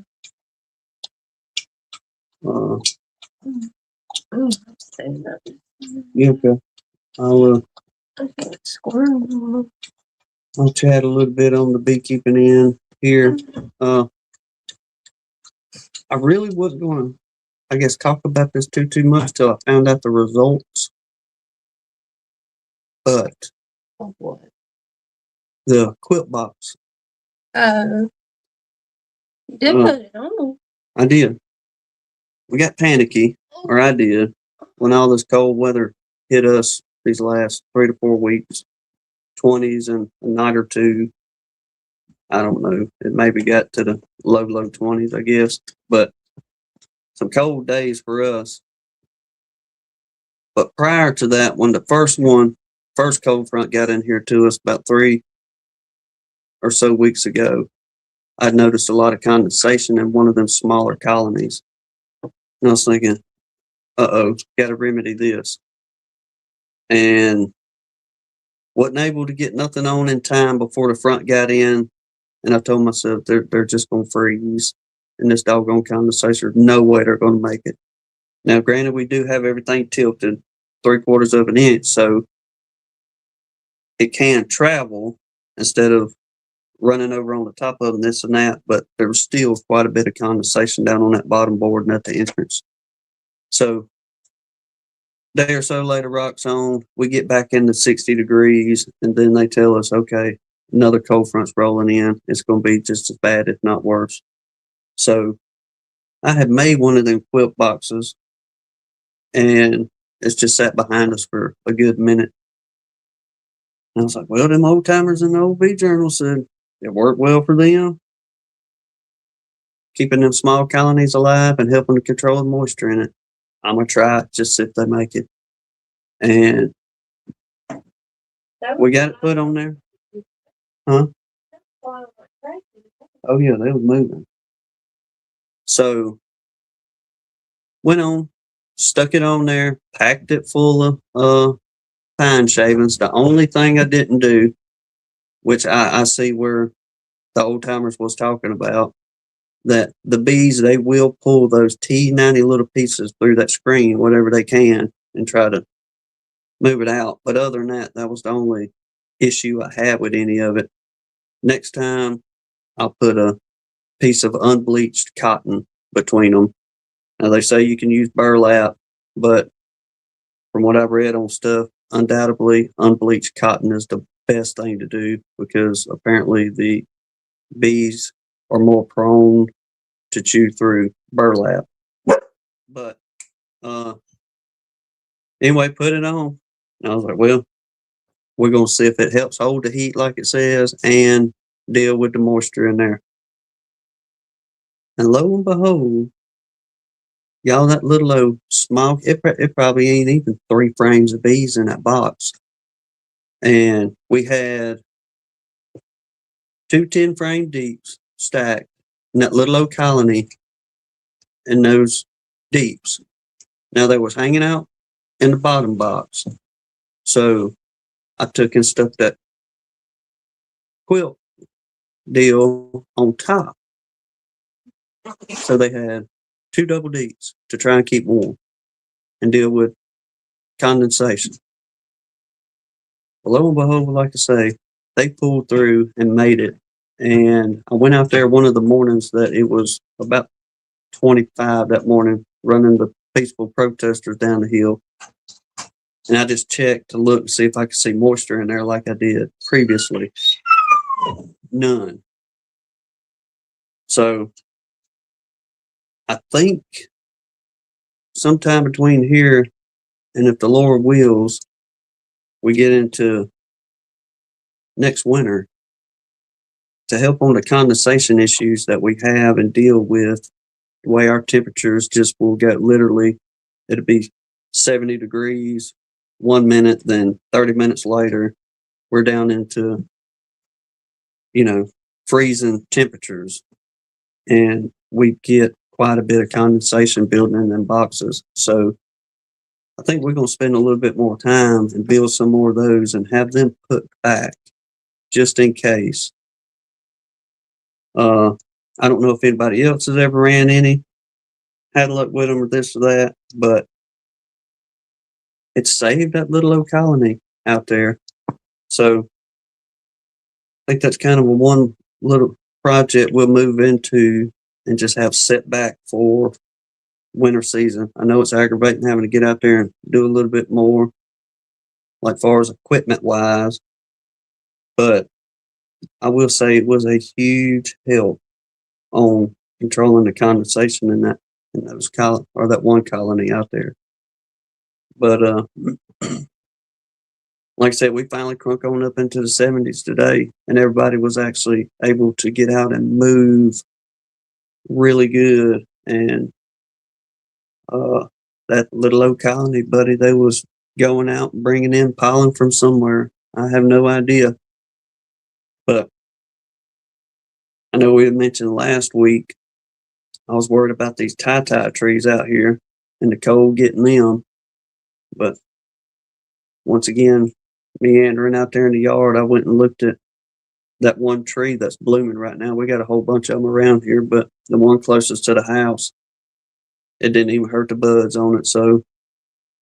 Yeah, okay. I'll Squirrel. I'll chat a little bit on the beekeeping end here. I really wasn't going to, I guess, talk about this too much till I found out the results. But Of what? the quilt box. You did put it on. I did. We got panicky, or I did, when all this cold weather hit us these last 3 to 4 weeks. 20s and a night or two. I don't know. It maybe got to the low 20s, I guess. But some cold days for us. But prior to that, when the first cold front got in here to us about 3 or so weeks ago, I noticed a lot of condensation in one of them smaller colonies. And I was thinking, got to remedy this. And wasn't able to get nothing on in time before the front got in. And I told myself they're just going to freeze. And this doggone condensation, no way they're going to make it. Now, granted, we do have everything tilted 3/4 of an inch, so it can travel instead of running over on the top of them, this and that. But there was still quite a bit of condensation down on that bottom board and at the entrance. So, day or so later, rocks on, we get back into 60 degrees, and then they tell us, okay, another cold front's rolling in. It's going to be just as bad, if not worse. So, I had made one of them quilt boxes, and it's just sat behind us for a good minute. And I was like, well, them old timers in the old bee journal said it worked well for them, keeping them small colonies alive and helping to control the moisture in it. I'm going to try it just see if they make it. And we got it put on there. Huh? Oh, yeah, they was moving. So, went on, stuck it on there, packed it full of pine shavings. The only thing I didn't do, which I see where the old timers was talking about, that the bees, they will pull those T90 little pieces through that screen, whatever they can, and try to move it out. But other than that, that was the only issue I had with any of it. Next time, I'll put a piece of unbleached cotton between them. Now, they say you can use burlap, but from what I've read on stuff, undoubtedly unbleached cotton is the best thing to do because apparently the bees are more prone to chew through burlap. But anyway, put it on. And I was like, well, we're going to see if it helps hold the heat like it says and deal with the moisture in there. And lo and behold, y'all, that little old small, it probably ain't even 3 frames of bees in that box. And we had 2 10-frame deeps stacked in that little old colony in those deeps. Now, they was hanging out in the bottom box. So I took and stuck that quilt deal on top. So they had 2 double Ds to try and keep warm and deal with condensation. Well, lo and behold, like I say, they pulled through and made it. And I went out there one of the mornings that it was about 25 that morning, running the peaceful protesters down the hill. And I just checked to look to see if I could see moisture in there like I did previously. None. So I think sometime between here and if the Lord wills, we get into next winter to help on the condensation issues that we have and deal with. The way our temperatures just will get literally, it'll be 70 degrees 1 minute, then 30 minutes later, we're down into, freezing temperatures. And we get quite a bit of condensation building in them boxes. So I think we're going to spend a little bit more time and build some more of those and have them put back just in case. I don't know if anybody else has ever ran any, had luck with them or this or that, but it saved that little old colony out there. So I think that's kind of a one little project we'll move into and just have set back for winter season. I know it's aggravating having to get out there and do a little bit more, like far as equipment wise, but I will say it was a huge help on controlling the condensation in those that one colony out there. But like I said, we finally crunk on up into the 70s today, and everybody was actually able to get out and move really good. And that little old colony, buddy, they was going out and bringing in pollen from somewhere. I have no idea. But I know we had mentioned last week, I was worried about these tie trees out here and the cold getting them. But once again, meandering out there in the yard, I went and looked at that one tree that's blooming right now. We got a whole bunch of them around here, but the one closest to the house, it didn't even hurt the buds on it. So,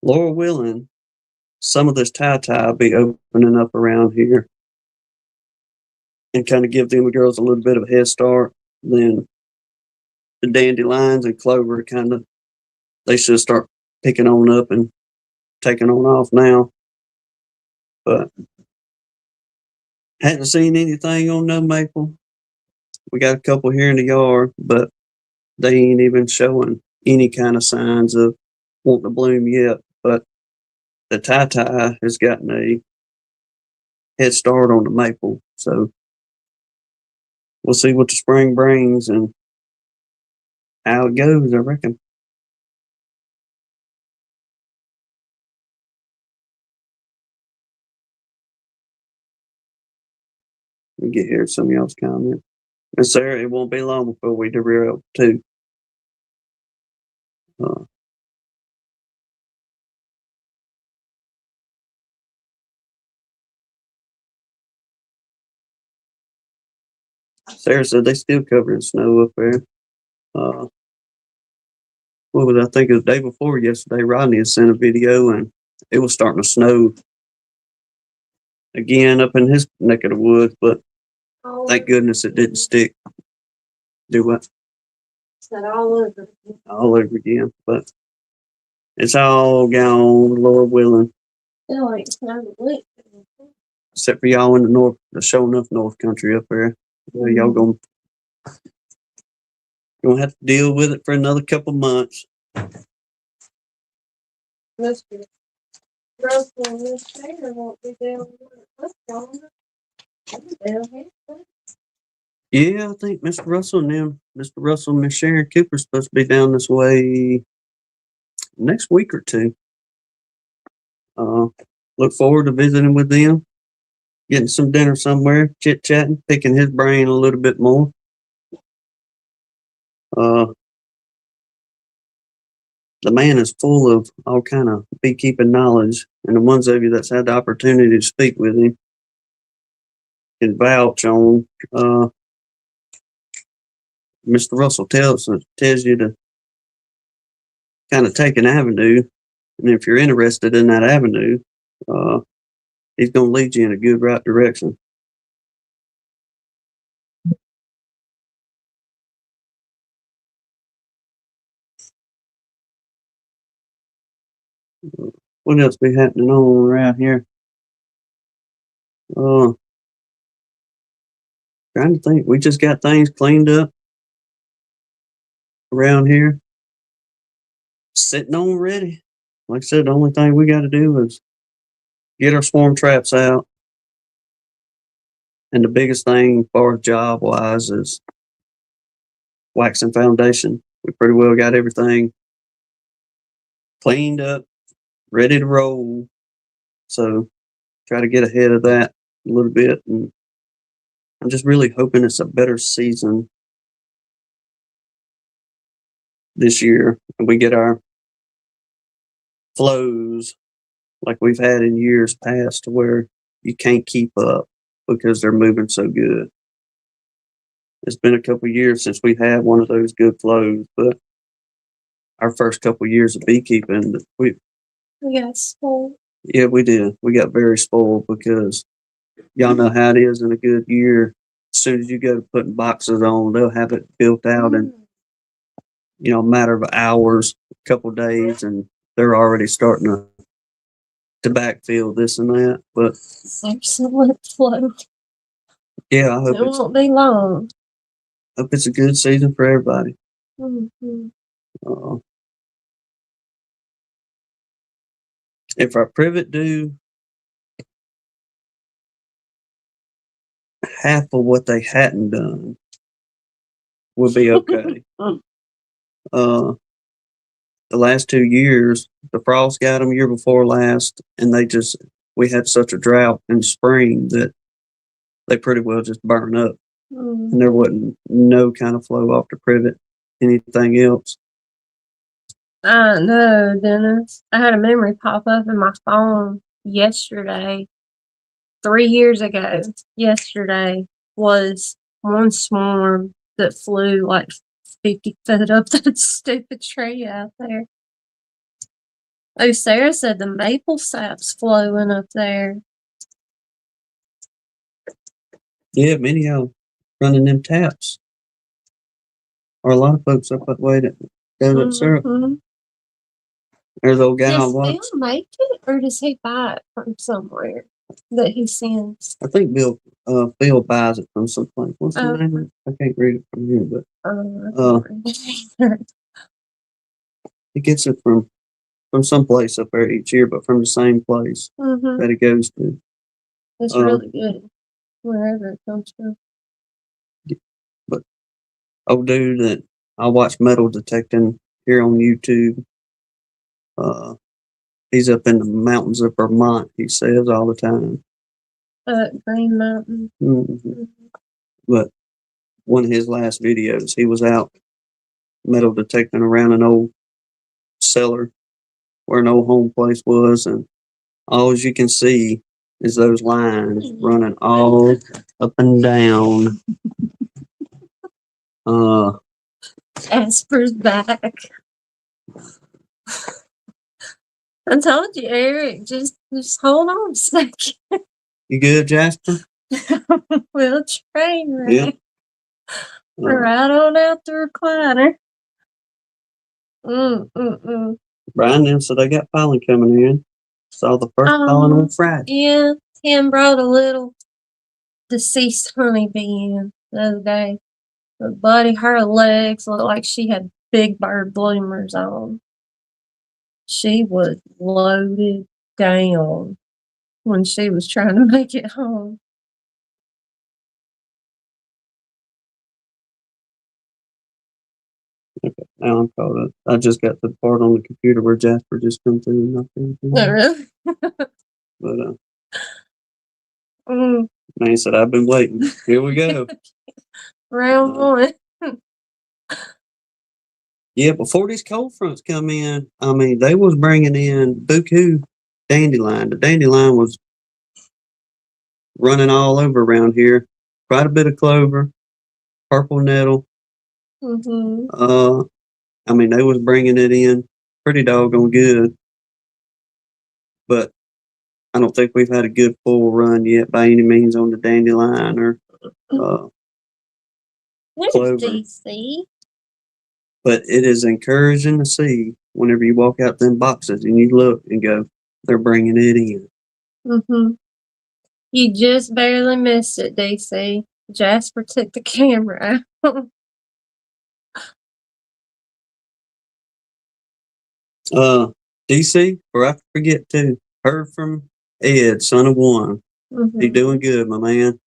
Lord willing, some of this tie will be opening up around here and kind of give them girls a little bit of a head start. Then the dandelions and clover they should start picking on up and taking on off now. But hadn't seen anything on no maple. We got a couple here in the yard, but they ain't even showing any kind of signs of wanting to bloom yet. But the tie has gotten a head start on the maple. So we'll see what the spring brings and how it goes, I reckon. We get here some of y'all's comment. And Sarah, it won't be long before we derail too. Sarah said they still covered in snow up there. What was I think it was the day before yesterday? Rodney had sent a video and it was starting to snow again up in his neck of the woods, but thank goodness it didn't stick. Do what? Said all over. All over again, but it's all gone, Lord willing. Feel like it's time to wait. Except for y'all in the north, the show enough north country up there. Y'all gonna have to deal with it for another couple months. Mr. Russell and Miss Shader won't be down here. Yeah, I think Mr. Russell and Miss Sharon Cooper's supposed to be down this way next week or two. Look forward to visiting with them, getting some dinner somewhere, chit-chatting, picking his brain a little bit more. the man is full of all kind of beekeeping knowledge, and the ones of you that's had the opportunity to speak with him can vouch on. Mr. Russell tells you to kind of take an avenue, and if you're interested in that avenue, he's going to lead you in a good right direction. What else be happening on around here? Trying to think. We just got things cleaned up around here, sitting on ready. Like I said, the only thing we got to do is get our swarm traps out. And the biggest thing as far as job wise is waxing foundation. We pretty well got everything cleaned up, ready to roll. So try to get ahead of that a little bit. And I'm just really hoping it's a better season this year and we get our flows like we've had in years past to where you can't keep up because they're moving so good. It's been a couple of years since we had one of those good flows, but our first couple of years of beekeeping, we got spoiled. Yeah, we did. We got very spoiled because y'all know how it is in a good year. As soon as you go to putting boxes on, they'll have it built out in a matter of hours, a couple of days, and they're already starting to backfill this and that. But excellent flow. Yeah, I hope it won't be long. Hope it's a good season for everybody. Mm-hmm. If our privet do half of what they hadn't done, we'll be okay. The last 2 years, the frost got them year before last, and we had such a drought in spring that they pretty well just burn up. Mm-hmm. And there wasn't no kind of flow off the privet, anything else. I know, Dennis. I had a memory pop up in my phone yesterday. 3 years ago, yesterday was one swarm that flew like 50 foot up that stupid tree out there. Oh, Sarah said the maple sap's flowing up there. Yeah, many of them running them taps. Or a lot of folks up that way that go up syrup. There's old guy Does on Bill make it, or does he buy it from somewhere that he sends? I think Bill buys it from someplace. What's the name of it? I can't read it from here, but he gets it from someplace up there each year, but from the same place that he goes to. It's really good, wherever it comes from. But old dude that I watch metal detecting here on YouTube, he's up in the mountains of Vermont, he says all the time. Green Mountain. Mm-hmm. But one of his last videos, he was out metal detecting around an old cellar where an old home place was, and all you can see is those lines running all up and down. Jasper's back. I told you, Eric, just hold on a second. You good, Jasper? We'll train, right? Yeah. Right on out the recliner. Brian then said they got pollen coming in. Saw the first pollen on Friday. Yeah, Tim brought a little deceased honeybee in the other day. But buddy, her legs looked like she had big bird bloomers on. She was loaded down when she was trying to make it home. Okay, now I'm caught up. I just got the part on the computer where Jasper just come through and knocked everything. No, really? But man said, I've been waiting. Here we go. Round one. Yeah, before these cold fronts come in, I mean, they was bringing in buku dandelion. The dandelion was running all over around here. Quite a bit of clover, purple nettle. Mm-hmm. I mean, they was bringing it in pretty doggone good. But I don't think we've had a good full run yet by any means on the dandelion or Where's clover. DC? But it is encouraging to see whenever you walk out them boxes and you look and go, they're bringing it in. Mm-hmm. You just barely missed it, DC. Jasper took the camera out. DC, or I forget too, heard from Ed, son of one. Mm-hmm. He doing good, my man.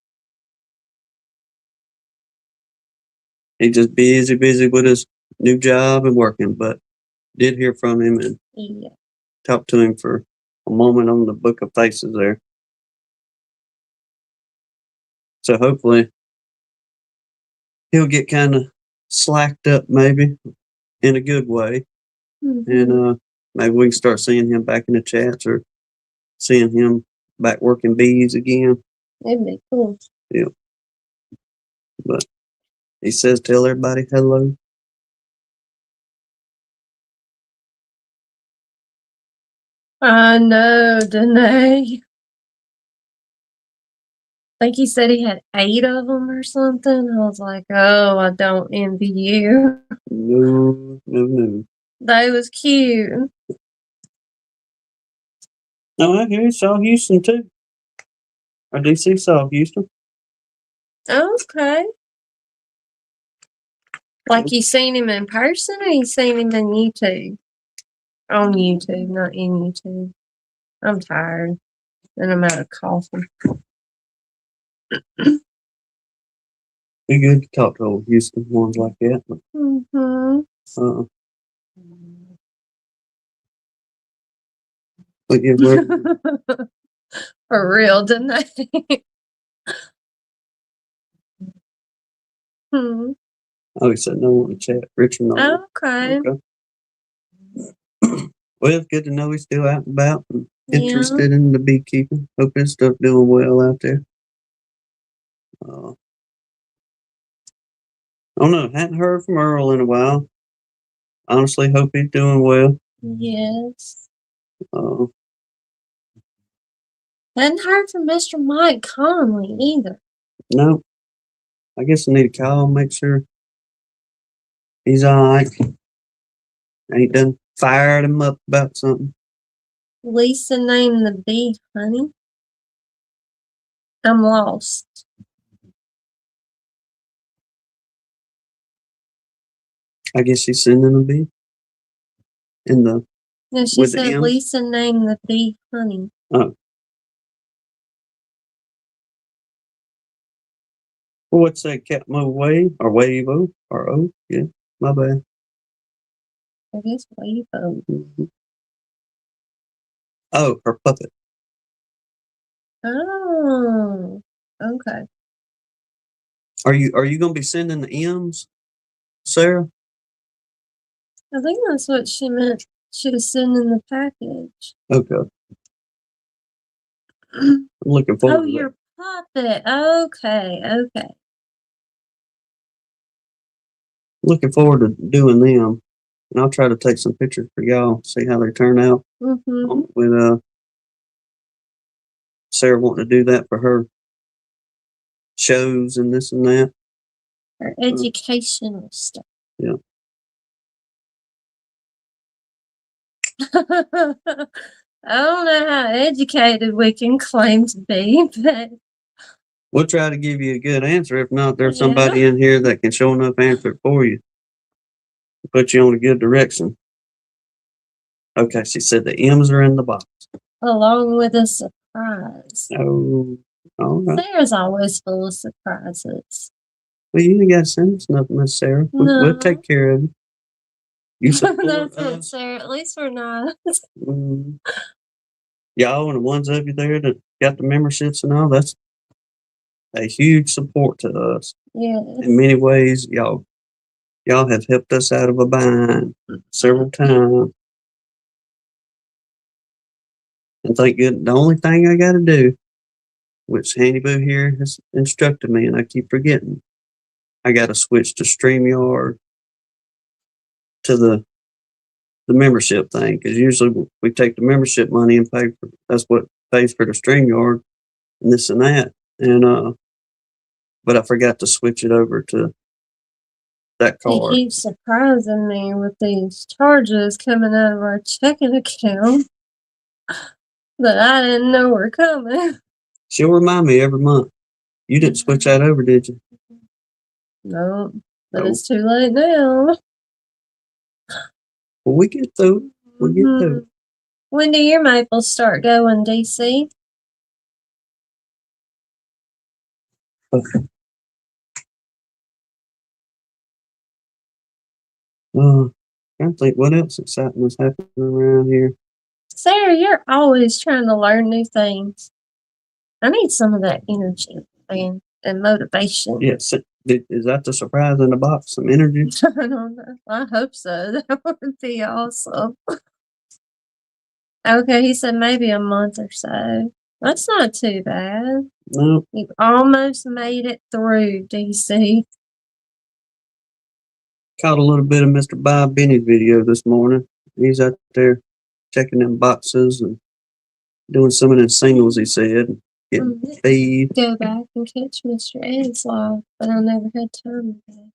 He just busy with his new job and working, but did hear from him and talked to him for a moment on the Book of Faces there. So hopefully he'll get kind of slacked up maybe in a good way. Mm-hmm. And maybe we can start seeing him back in the chats or seeing him back working bees again. That'd be cool. Yeah. But he says tell everybody hello. I know, Danae. I think he said he had 8 of them or something. I was like, oh, I don't envy you. No. They was cute. No, I hear saw Houston too. I DC saw Houston. Okay. Like you seen him in person or you seen him in YouTube? On YouTube, not in YouTube. I'm tired. And I'm out of coffee. Be good to talk to old Houston ones like that. Mm-hmm. But yeah, For real, didn't they? Hmm. Oh, he said no on the chat. Richard, no. Okay. Well, it's good to know he's still out and about and interested in the beekeeping. Hope his stuff doing well out there. I don't know. Hadn't heard from Earl in a while. Honestly, hope he's doing well. Yes. Hadn't heard from Mr. Mike Conley either. No. I guess I need to call and make sure he's all right. Ain't done fired him up about something. Lisa named the bee Honey. I'm lost. I guess she's sending a bee. No, she said Lisa named the bee Honey. Oh. Well, what's that? Capmo Wave or Wave-O or O? Yeah, my bad. I guess Wave-O. Mm-hmm. Oh, her puppet. Oh, okay. Are you going to be sending the M's, Sarah? I think that's what she meant. She was sending the package. Okay. I'm looking forward to that. Your puppet. Okay. Looking forward to doing them. And I'll try to take some pictures for y'all, see how they turn out. Mm-hmm. With Sarah wanting to do that for her shows and this and that. Her educational stuff. Yeah. I don't know how educated we can claim to be, but we'll try to give you a good answer. If not, there's somebody in here that can show enough answer it for you. Put you on a good direction. Okay, she said the M's are in the box. Along with a surprise. Oh, all right. Sarah's always full of surprises. Well, you ain't got to send us nothing, Miss Sarah. No. We'll take care of you. You That's it, Sarah. At least we're not. Y'all and the ones of you there that got the memberships and all, that's a huge support to us. Yeah. In many ways, y'all Y'all have helped us out of a bind several times. And thank goodness, the only thing I got to do, which Handy Boo here has instructed me, and I keep forgetting, I got to switch to StreamYard to the membership thing, because usually we take the membership money and pay for, that's what pays for the StreamYard and this and that. And but I forgot to switch it over to that He card. keeps surprising me with these charges coming out of our checking account that I didn't know were coming. She'll remind me every month. You didn't switch that over, did you? No, but it's too late now. Well, we get through. We get through. When do your maples start going, DC? Okay. I think what else exciting is happening around here. Sarah, you're always trying to learn new things. I need some of that energy and motivation. Yes. Is that the surprise in the box? Some energy? I don't know. I hope so. That would be awesome. Okay, he said maybe a month or so. That's not too bad. No. You've almost made it through, DC. Caught a little bit of Mr. Bob Benny's video this morning. He's out there checking them boxes and doing some of them singles, he said. Getting feed. Go back and catch Mr. Ed's live, but I never had time today.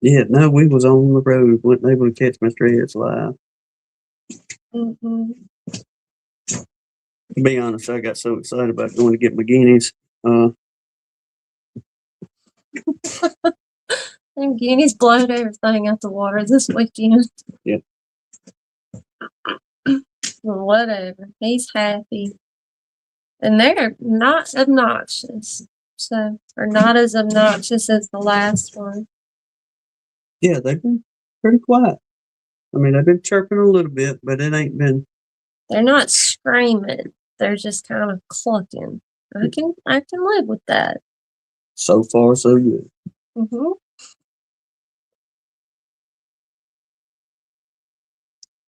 Yeah, no, we was on the road. Wasn't able to catch Mr. Ed's live. To be honest, I got so excited about going to get my guineas. And Guinea's blowed everything out the water this weekend. Yeah. Whatever. He's happy. And they're not obnoxious. So, or not as obnoxious as the last one. Yeah, they've been pretty quiet. I mean, they've been chirping a little bit, but it ain't been. They're not screaming. They're just kind of clucking. I can live with that. So far, so good.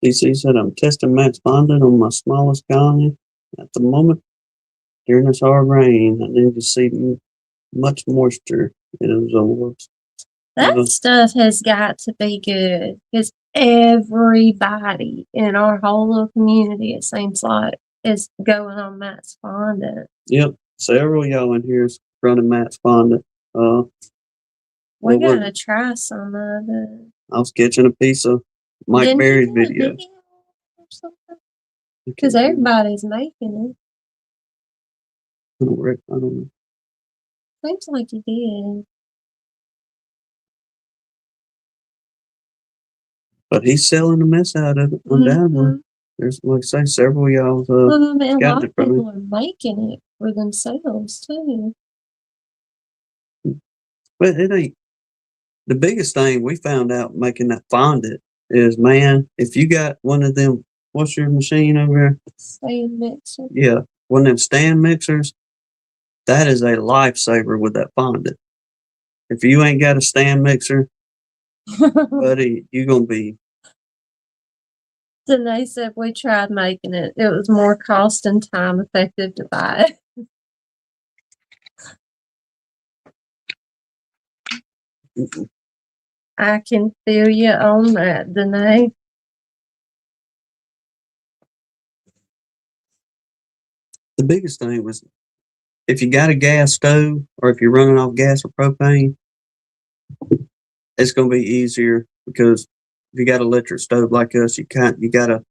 DC said, I'm testing max bonding on my smallest colony at the moment. During this hard rain, I need to see much moisture it absorbs. That stuff has got to be good, because everybody in our whole little community, it seems like, is going on Matt's fondant. Yep, several of y'all in here is running Matt's fondant. We gotta try some of it. I was catching a piece of Mike Berry's video. Because everybody's making it. I don't know. Seems like you did. But he's selling the mess out of it, undoubtedly. There's, like I say, several of y'all. A lot of people are making it for themselves, too. But it ain't. The biggest thing we found out making that fondant is, man, if you got one of them, what's your machine over there? Stand mixer. Yeah, one of them stand mixers. That is a lifesaver with that fondant. If you ain't got a stand mixer, buddy, you're going to be. Danae said we tried making it. It was more cost and time effective to buy it. I can feel you on that, Danae. The biggest thing was, if you got a gas stove or if you're running off gas or propane, it's going to be easier, because if you got an electric stove like us, you got to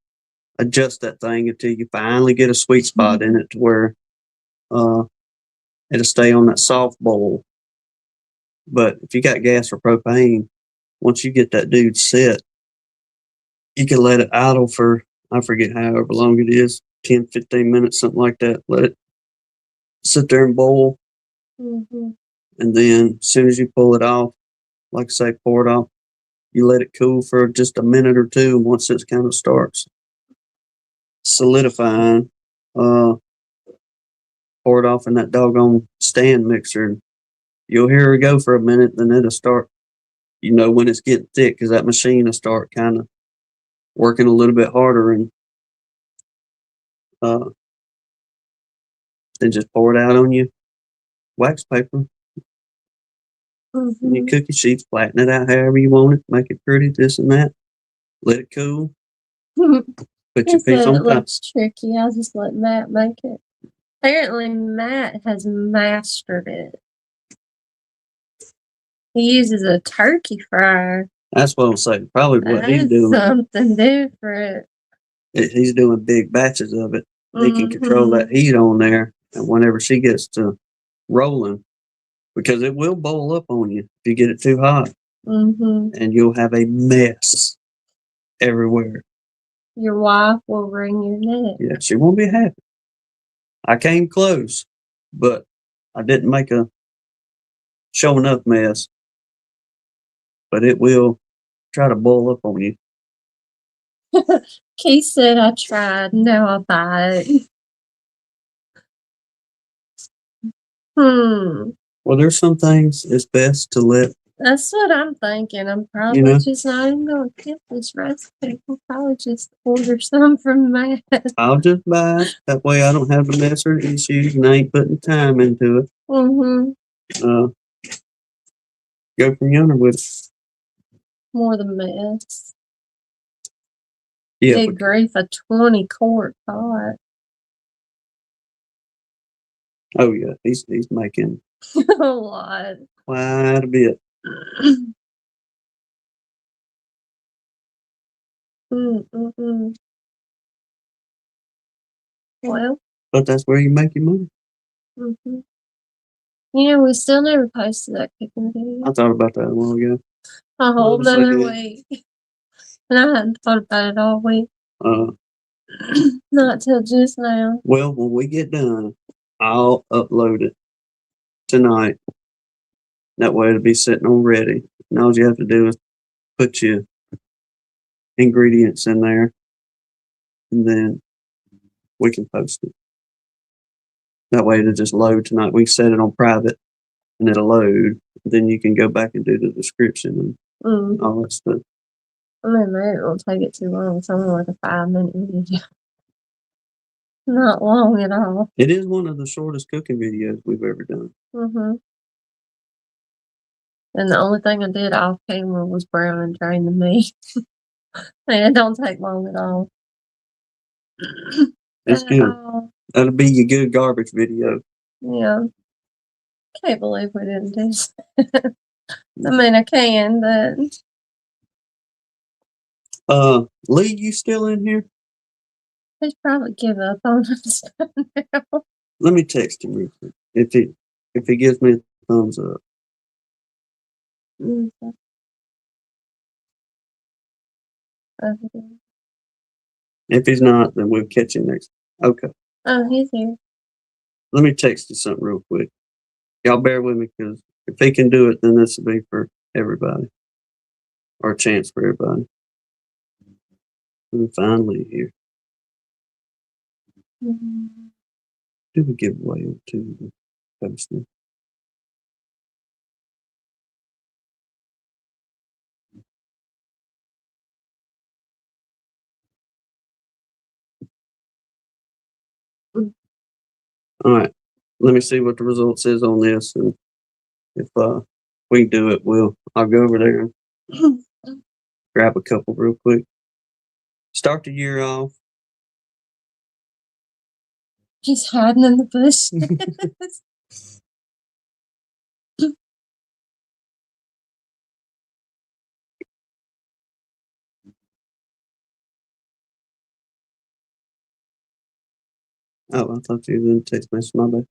adjust that thing until you finally get a sweet spot in it to where it'll stay on that soft boil. But if you got gas or propane, once you get that dude set, you can let it idle for, I forget however long it is, 10, 15 minutes, something like that. Let it sit there and boil. And then as soon as you pull it off, like I say, pour it off, you let it cool for just a minute or two. And once it kind of starts solidifying, pour it off in that doggone stand mixer. And you'll hear her go for a minute, then it'll start you know when it's getting thick because that machine will start kind of working a little bit harder, and then just pour it out on your wax paper. And your cookie sheets, flatten it out however you want it, make it pretty, this and that. Let it cool. Put your piece on top. It looks tricky. I'll just let Matt make it. Apparently, Matt has mastered it. He uses a turkey fryer. That's what I'm saying. Probably what he's doing. Something different. He's doing big batches of it. He can control that heat on there, and whenever she gets to rolling, because it will boil up on you if you get it too hot, and you'll have a mess everywhere. Your wife will wring your neck. Yeah, she won't be happy. I came close, but I didn't make a show enough mess. But it will try to boil up on you. Keith said I tried. Now I buy it. Well, there's some things it's best to let. That's what I'm thinking. I'm probably just not even going to get this recipe. I'll probably just order some from Matt. I'll just buy it. That way I don't have to mess or issues, and I ain't putting time into it. Go from yonder with more the mess. Yeah. Good grief, a 20-quart pot. Oh yeah, he's making a lot. Quite a bit. Well. But that's where you make your money. You know, we still never posted that cooking video. I thought about that a while ago. A whole nother week. And I hadn't thought about it all week. Not till just now. Well, when we get done, I'll upload it tonight. That way it'll be sitting on ready. And all you have to do is put your ingredients in there, and then we can post it. That way it'll just load tonight. We can set it on private, and it'll load. Then you can go back and do the description and all that stuff. I mean, maybe it won't take it too long. It's only like a 5-minute video. Not long at all. It is one of the shortest cooking videos we've ever done. And the only thing I did off camera was brown and drain the meat. And it don't take long at all. That's good. That'll be your good garbage video. Yeah. Can't believe we didn't do that. I mean, I can, but... Lee, you still in here? He's probably give up on us now. Let me text him real quick. If he gives me a thumbs up. If he's not, then we'll catch him next. Okay. Oh, he's here. Let me text you something real quick. Y'all bear with me, because if he can do it, then this will be for everybody. Or a chance for everybody. Let me find Lee here. Do a giveaway to the posting. All right. Let me see what the result says on this, and if we do it, I'll go over there and grab a couple real quick. Start the year off. He's hiding in the bush. Oh, I thought you didn't text message. My bad.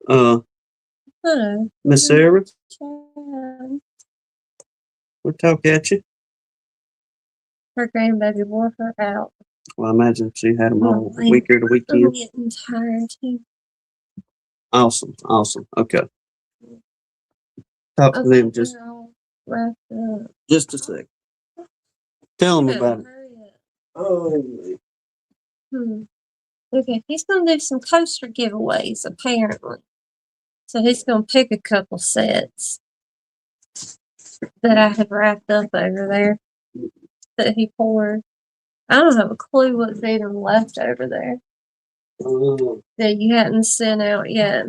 Hello. Miss Sarah? We'll talk at you. Her grandbaby wore her out. Well, I imagine she had them all week or the weekend. I'm getting tired too. Awesome. Okay. Talk to them just a sec. Tell them about it. Oh. Okay, he's going to do some coaster giveaways, apparently. So he's going to pick a couple sets. that I had wrapped up over there that he poured. I don't have a clue what's even left over there that you hadn't sent out yet.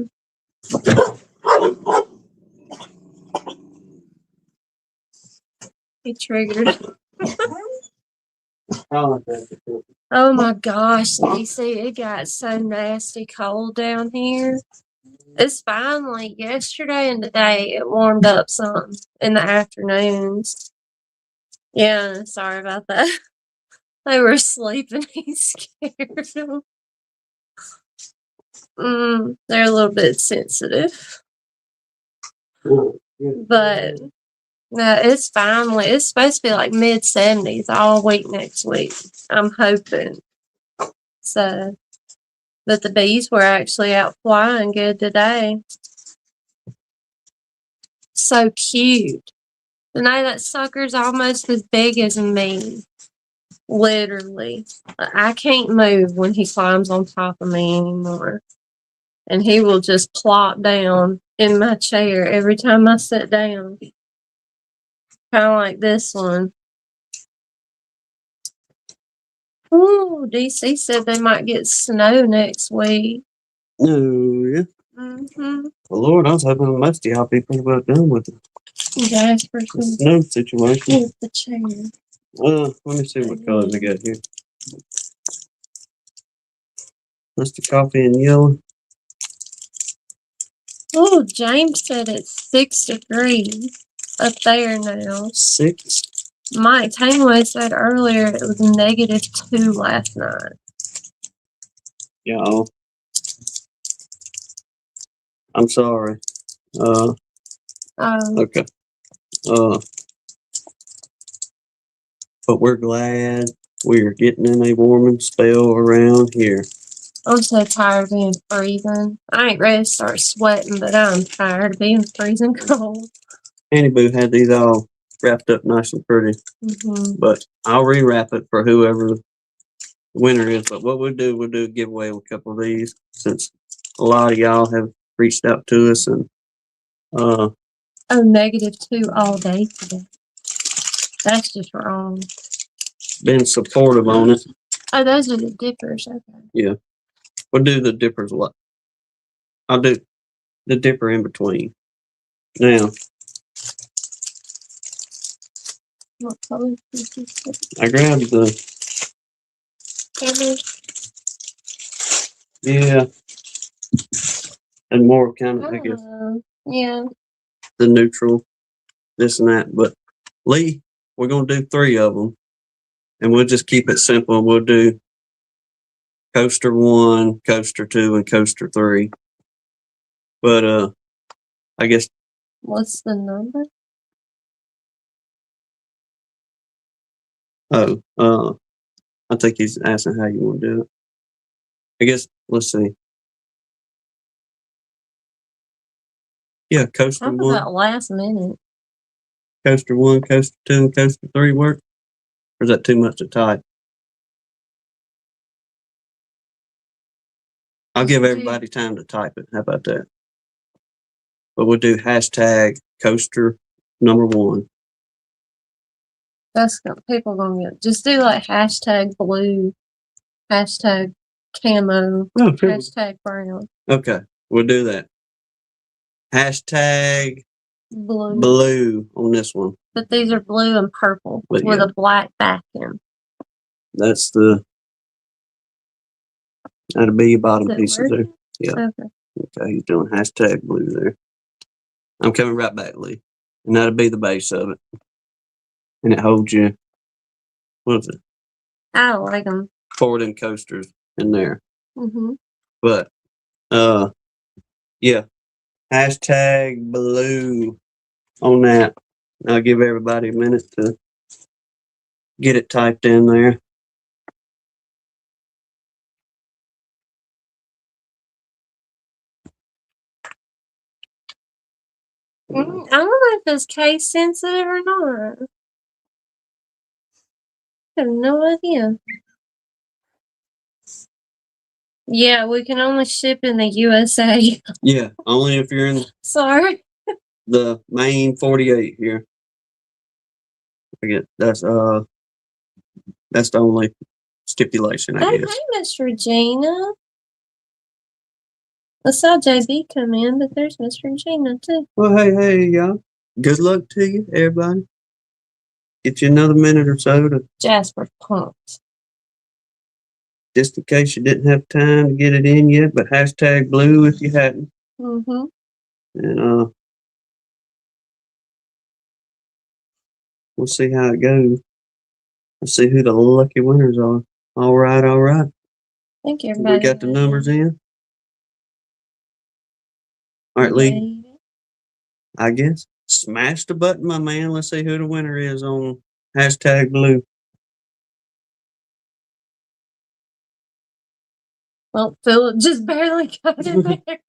He triggered. Oh my gosh, DC, it got so nasty cold down here. It's finally, yesterday and today, it warmed up some in the afternoons. Yeah, sorry about that. They were asleep and he scared them. They're a little bit sensitive. But no, it's finally, it's supposed to be like mid-70s all week next week. I'm hoping. So, but the bees were actually out flying good today. So cute. You know, that sucker's almost as big as me. Literally. I can't move when he climbs on top of me anymore. And he will just plop down in my chair every time I sit down. Kind of like this one. Ooh, DC said they might get snow next week. Oh, yeah. Well, Lord, I was hoping most of y'all people were done with the snow situation. With the chair. Let me see what colors I got here. That's the coffee and yellow. Oh, James said it's 6 degrees up there now. 6? Mike Tanway said earlier it was -2 last night. Y'all. I'm sorry. Okay. But we're glad we are getting in a warming spell around here. I'm so tired of being freezing. I ain't ready to start sweating, but I'm tired of being freezing cold. Annie Boo had these all wrapped up nice and pretty. But I'll rewrap it for whoever the winner is. But what we'll do a giveaway of a couple of these since a lot of y'all have reached out to us and -2 all day today. That's just wrong. Been supportive on it. Oh, those are the dippers. Okay. Yeah. We'll do the dippers a lot. I'll do the dipper in between. Now, what color is this? I grabbed the yeah. And more kind of, I guess. Yeah. The neutral, this and that. But Lee, we're gonna do 3 of them. And we'll just keep it simple. We'll do coaster 1, coaster 2, and coaster 3. But I guess. What's the number? I think he's asking how you want to do it. I guess let's see. Yeah, coaster 1. About last minute. Coaster 1, coaster 2, and coaster 3 work? Or is that too much to type? I'll give everybody time to type it. How about that? But we'll do hashtag coaster number 1. That's people gonna get. Just do like hashtag blue, hashtag camo, hashtag brown. Okay, we'll do that. Hashtag blue on this one. But these are blue and purple with a black backing. That's that'll be your bottom pieces there. Yeah. Okay, he's doing hashtag blue there. I'm coming right back, Lee. And that'll be the base of it. And it holds you, what is it? I like them. 4 of them coasters in there. But, yeah. Hashtag blue on that. I'll give everybody a minute to get it typed in there. I don't know if it's case sensitive or not. I have no idea. Yeah, we can only ship in the USA. Yeah, only if you're in Sorry. the main 48 here. forget. That's the only stipulation, I Oh, guess. hey, Miss Regina. I saw JB come in, but there's Miss Regina too. Well, hey, y'all. Good luck to you, everybody. Get you another minute or so to Jasper pumped. just in case you didn't have time to get it in yet, but hashtag blue if you hadn't. Mm-hmm. And we'll see how it goes. We'll see who the lucky winners are. All right. I think everybody. We got the numbers in. All right, Lee. I guess. Smash the button, my man. Let's see who the winner is on hashtag blue. Well, Philip just barely got in there.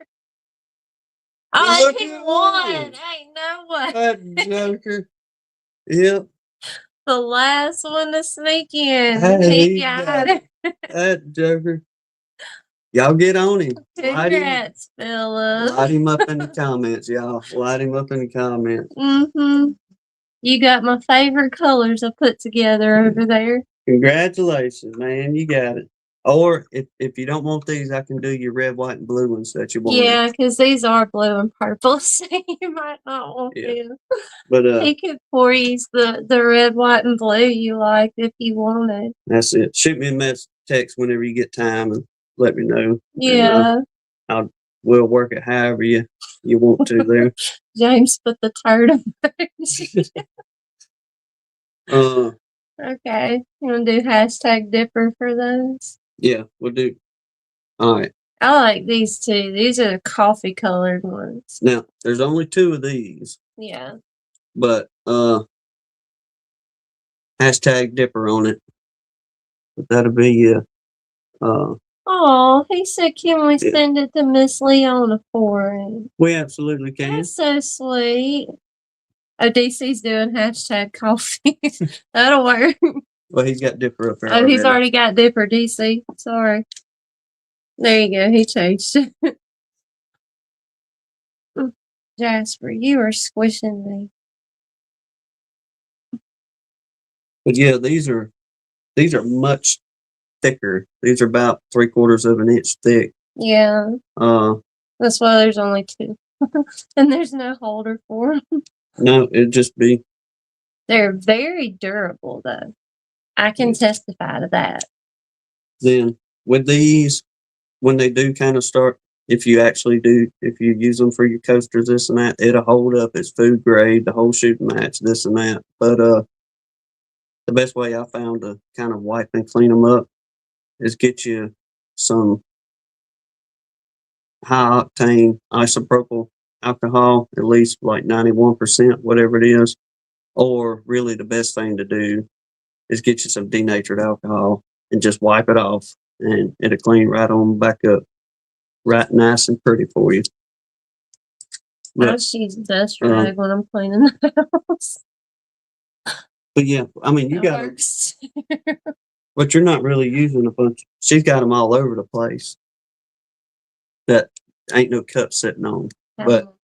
Oh, he won. Ain't no way. That joker. Yep. The last one to sneak in. Hey, He got it. That joker. Y'all get on him. Congrats, Philip. Light him up in the comments, y'all. Light him up in the comments. Mm-hmm. You got my favorite colors I put together over there. Congratulations, man. You got it. Or if you don't want these, I can do your red, white, and blue ones that you want. Yeah, because these are blue and purple, so you might not want them. But he could pour you the red, white, and blue you like if you wanted. That's it. Shoot me a message, text whenever you get time, and let me know. Yeah. And, we'll work it however you want to there. James put the turd emoji. Okay. You want to do hashtag dipper for those? Yeah, we'll do. All right. I like these two. These are the coffee colored ones. Now, there's only 2 of these. Yeah. But hashtag dipper on it. But that'll be oh, he said, can we send it to Miss Leona for him? We absolutely can. That's so sweet. Oh, DC's doing hashtag coffee. That'll work. Well, he's got dipper up there. Oh, he's already got dipper, DC. Sorry. There you go. He changed it. Jasper, you are squishing me. But yeah, these are much thicker. These are about 3/4 of an inch thick. Yeah. That's why there's only 2. And there's no holder for them. No, it'd just be. They're very durable, though. I can testify to that. Then with these, when they do kind of start, if you use them for your coasters, this and that, it'll hold up. It's food grade, the whole shooting match, this and that. But the best way I found to kind of wipe and clean them up is get you some high octane isopropyl alcohol, at least like 91%, whatever it is. Or really the best thing to do is get you some denatured alcohol and just wipe it off, and it'll clean right on back up, right nice and pretty for you. I just use dust rag when I'm cleaning the house. But yeah, I mean, you got but you're not really using a bunch. She's got them all over the place. That ain't no cup sitting on. But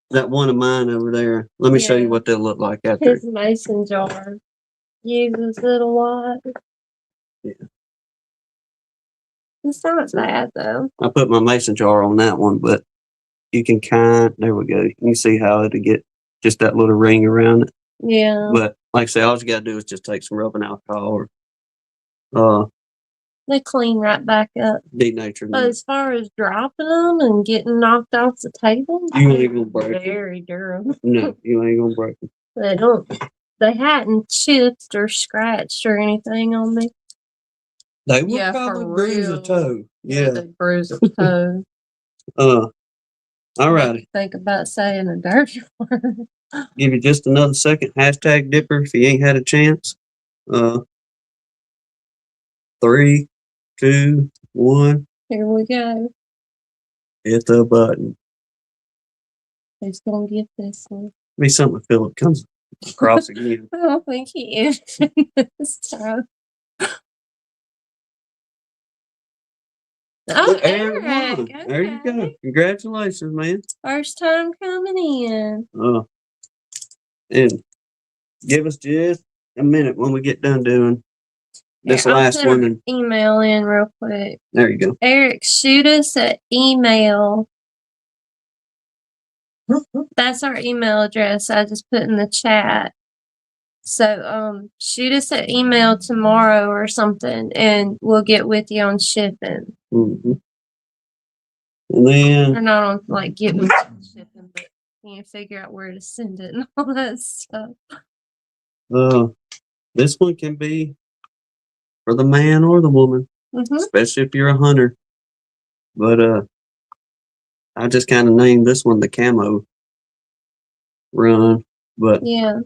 that one of mine over there, let me show you what they'll look like after. His mason jar uses it a lot. Yeah. It's not bad, though. I put my mason jar on that one, but you can there we go. You can see how it'll get just that little ring around it. Yeah. But like I say, all you got to do is just take some rubbing alcohol or they clean right back up. Denatured. But as far as dropping them and getting knocked off the table, you ain't gonna break them. Very durable. No, you ain't gonna break them. They hadn't chipped or scratched or anything on me. They would probably bruise a toe. Yeah. They bruise a toe. All righty. Think about saying a dirty word. Give you just another second. Hashtag dipper if you ain't had a chance. 3, 2, 1. Here we go. Hit the button. Who's gonna get this one? Be something if Philip comes across again. I don't think he is this time. Oh, Eric. Okay. There you go. Congratulations, man. First time coming in. And Give us just a minute when we get done doing this Here, last one. And email in real quick. There you go. Eric, shoot us an email. That's our email address I just put in the chat. So shoot us an email tomorrow or something, and we'll get with you on shipping. Mm-hmm. And then, or not on like get with you on shipping, but you figure out where to send it and all that stuff. This one can be for the man or the woman, especially if you're a hunter. But I just kind of named this one the camo run. But yeah,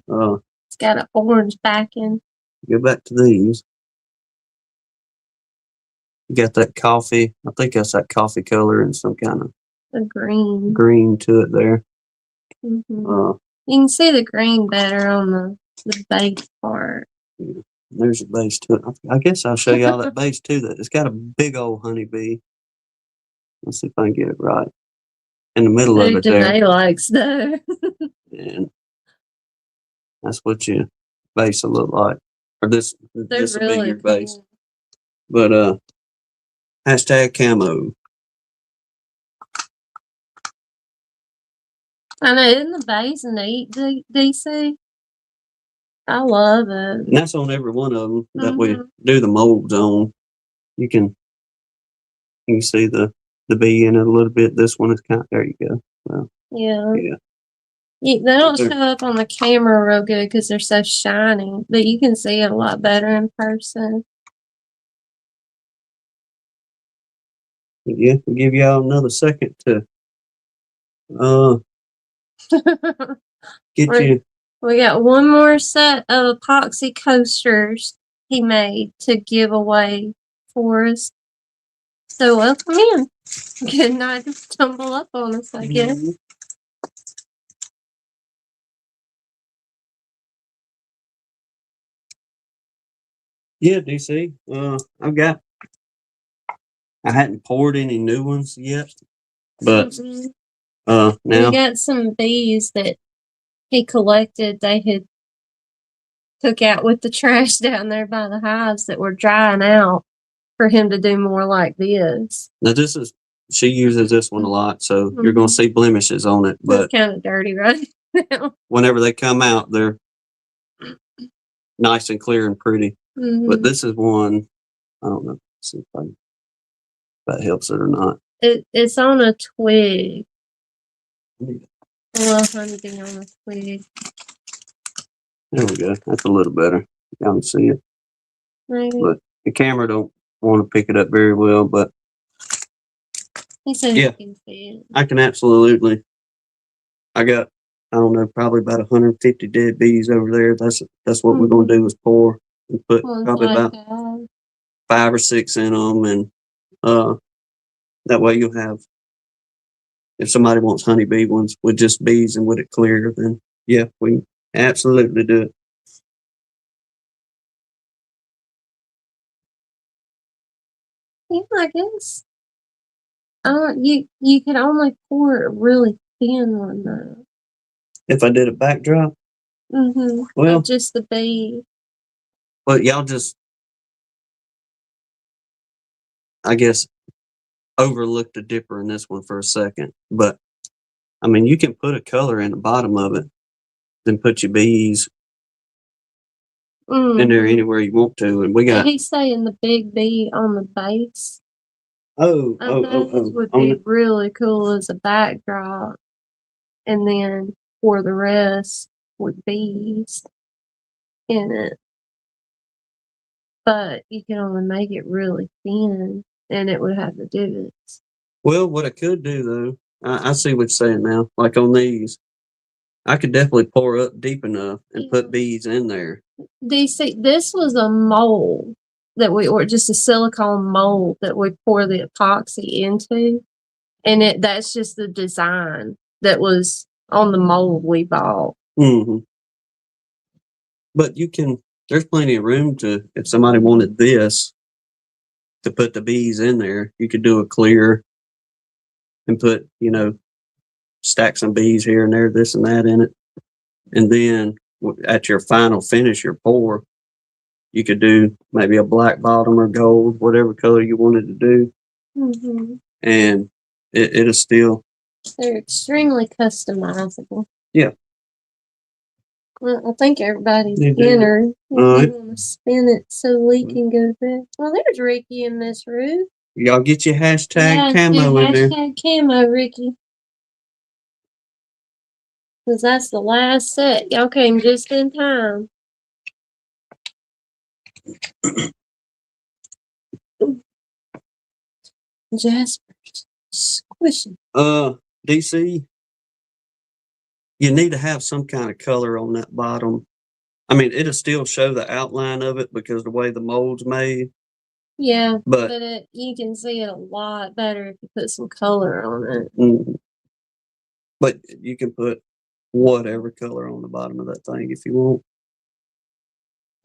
it's got an orange backing. Go back to these. You got that coffee. I think that's that coffee color and some kind of a green to it there. You can see the green better on the base part. Yeah. There's a base to it. I guess I'll show you all that base too. That it's got a big old honeybee. Let's see if I can get it right in the middle of it there. Danae likes though. And that's what your base will look like. Or this will be your base. But hashtag camo. I know, isn't the base neat, DC? I love it. And that's on every one of them that we do the molds on. You can see the bee in it a little bit. This one is kind of, there you go. Well, yeah. They don't show up on the camera real good because they're so shiny, but you can see it a lot better in person. Yeah, we'll give y'all another second to get you. We got one more set of epoxy coasters he made to give away for us. So welcome in. Good night to stumble up on us, I guess. Yeah, DC. I hadn't poured any new ones yet, but now we got some bees that he collected. They had took out with the trash down there by the hives that were drying out for him to do more like this. Now she uses this one a lot, so you're going to see blemishes on it. But it's kind of dirty right now. Whenever they come out, they're nice and clear and pretty. But this is one, I don't know, see if that helps it or not. It's on a twig. A little honeybee on a twig. There we go. That's a little better. Y'all can see it. Maybe. But the camera don't want to pick it up very well, but he said you can see it. I can absolutely. I got, I don't know, probably about 150 dead bees over there. That's what we're going to do is pour and put probably about 5 or 6 in them, and that way you'll have. If somebody wants honeybee ones with just bees and with it clear, then yeah, we can absolutely do it. Yeah, I guess. You can only pour a really thin one though. If I did a backdrop? Well, just the bee. But y'all just, I guess, overlooked the dipper in this one for a second. But I mean, you can put a color in the bottom of it, then put your bees in there anywhere you want to. And we got. He's saying the big bee on the base. Oh, would be really cool as a backdrop, and then for the rest with bees in it. But you can only make it really thin, and it would have the divots. Well, what I could do though, I see what you're saying now. Like on these, I could definitely pour up deep enough and put bees in there. DC, this was a mold that or just a silicone mold that we pour the epoxy into, and that's just the design that was on the mold we bought. But there's plenty of room to, if somebody wanted this, to put the bees in there, you could do a clear and put, stack some bees here and there, this and that in it. And then at your final finish, your pour, you could do maybe a black bottom or gold, whatever color you wanted to do. Mm-hmm. And it'll still. They're extremely customizable. Yeah. Well, I think everybody's entered. If you want to spin it so we can go back. Well, there's Ricky and Miss Ruth. Y'all get your hashtag camo in there. Hashtag camo, Ricky. Because that's the last set. Y'all came just in time. Jasper's squishing. DC, you need to have some kind of color on that bottom. I mean, it'll still show the outline of it because the way the mold's made. Yeah, but you can see it a lot better if you put some color on it. Mm-hmm. But you can put whatever color on the bottom of that thing if you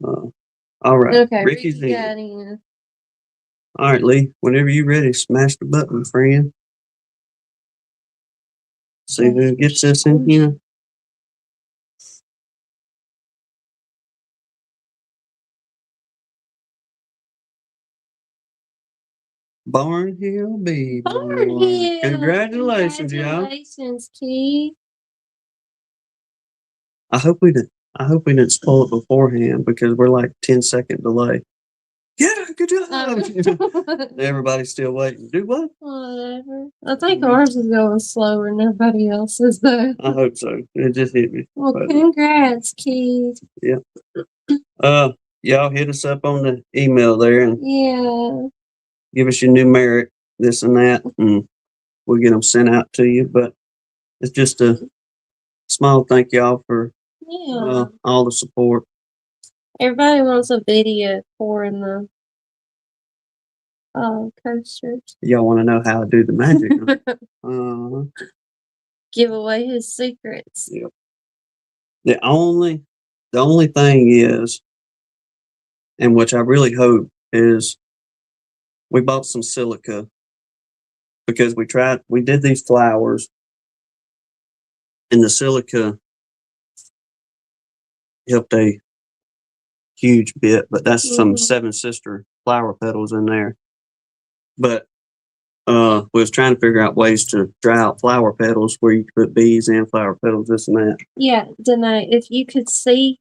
want. All right. Okay, Ricky's got in. All right, Lee. Whenever you're ready, smash the button, friend. See who gets this in here. Barnhill Bee. Barnhill. Congratulations, y'all. Congratulations, Keith. I hope we didn't spoil it beforehand because we're like 10-second delay. Yeah, good job. Everybody's still waiting. Do what? Whatever. I think ours is going slower than everybody else's, though. I hope so. It just hit me. Well, congrats, Keith. Yeah. Y'all hit us up on the email there and give us your numeric, this and that, and we'll get them sent out to you. But it's just a small thank y'all for all the support. Everybody wants a video pouring the coasters. Y'all want to know how to do the magic? Give away his secrets. Yep. The only thing is, and which I really hope is, we bought some silica because we did these flowers, and the silica helped a huge bit, but that's some Seven Sister flower petals in there. But we was trying to figure out ways to dry out flower petals where you could put bees in, flower petals, this and that. Yeah, Danae, if you could see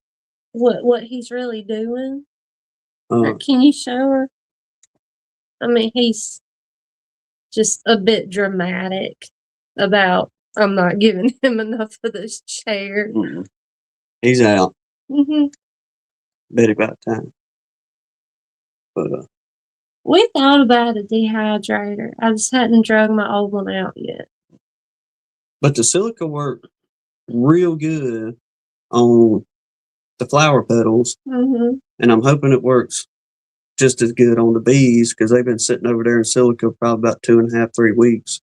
what he's really doing, can you show her? I mean, he's just a bit dramatic about, I'm not giving him enough of this chair. Mm-hmm. He's out. Bet about time. But we thought about a dehydrator. I just hadn't drug my old one out yet. But the silica worked real good on the flower petals, and I'm hoping it works just as good on the bees because they've been sitting over there in silica probably about 2.5, 3 weeks,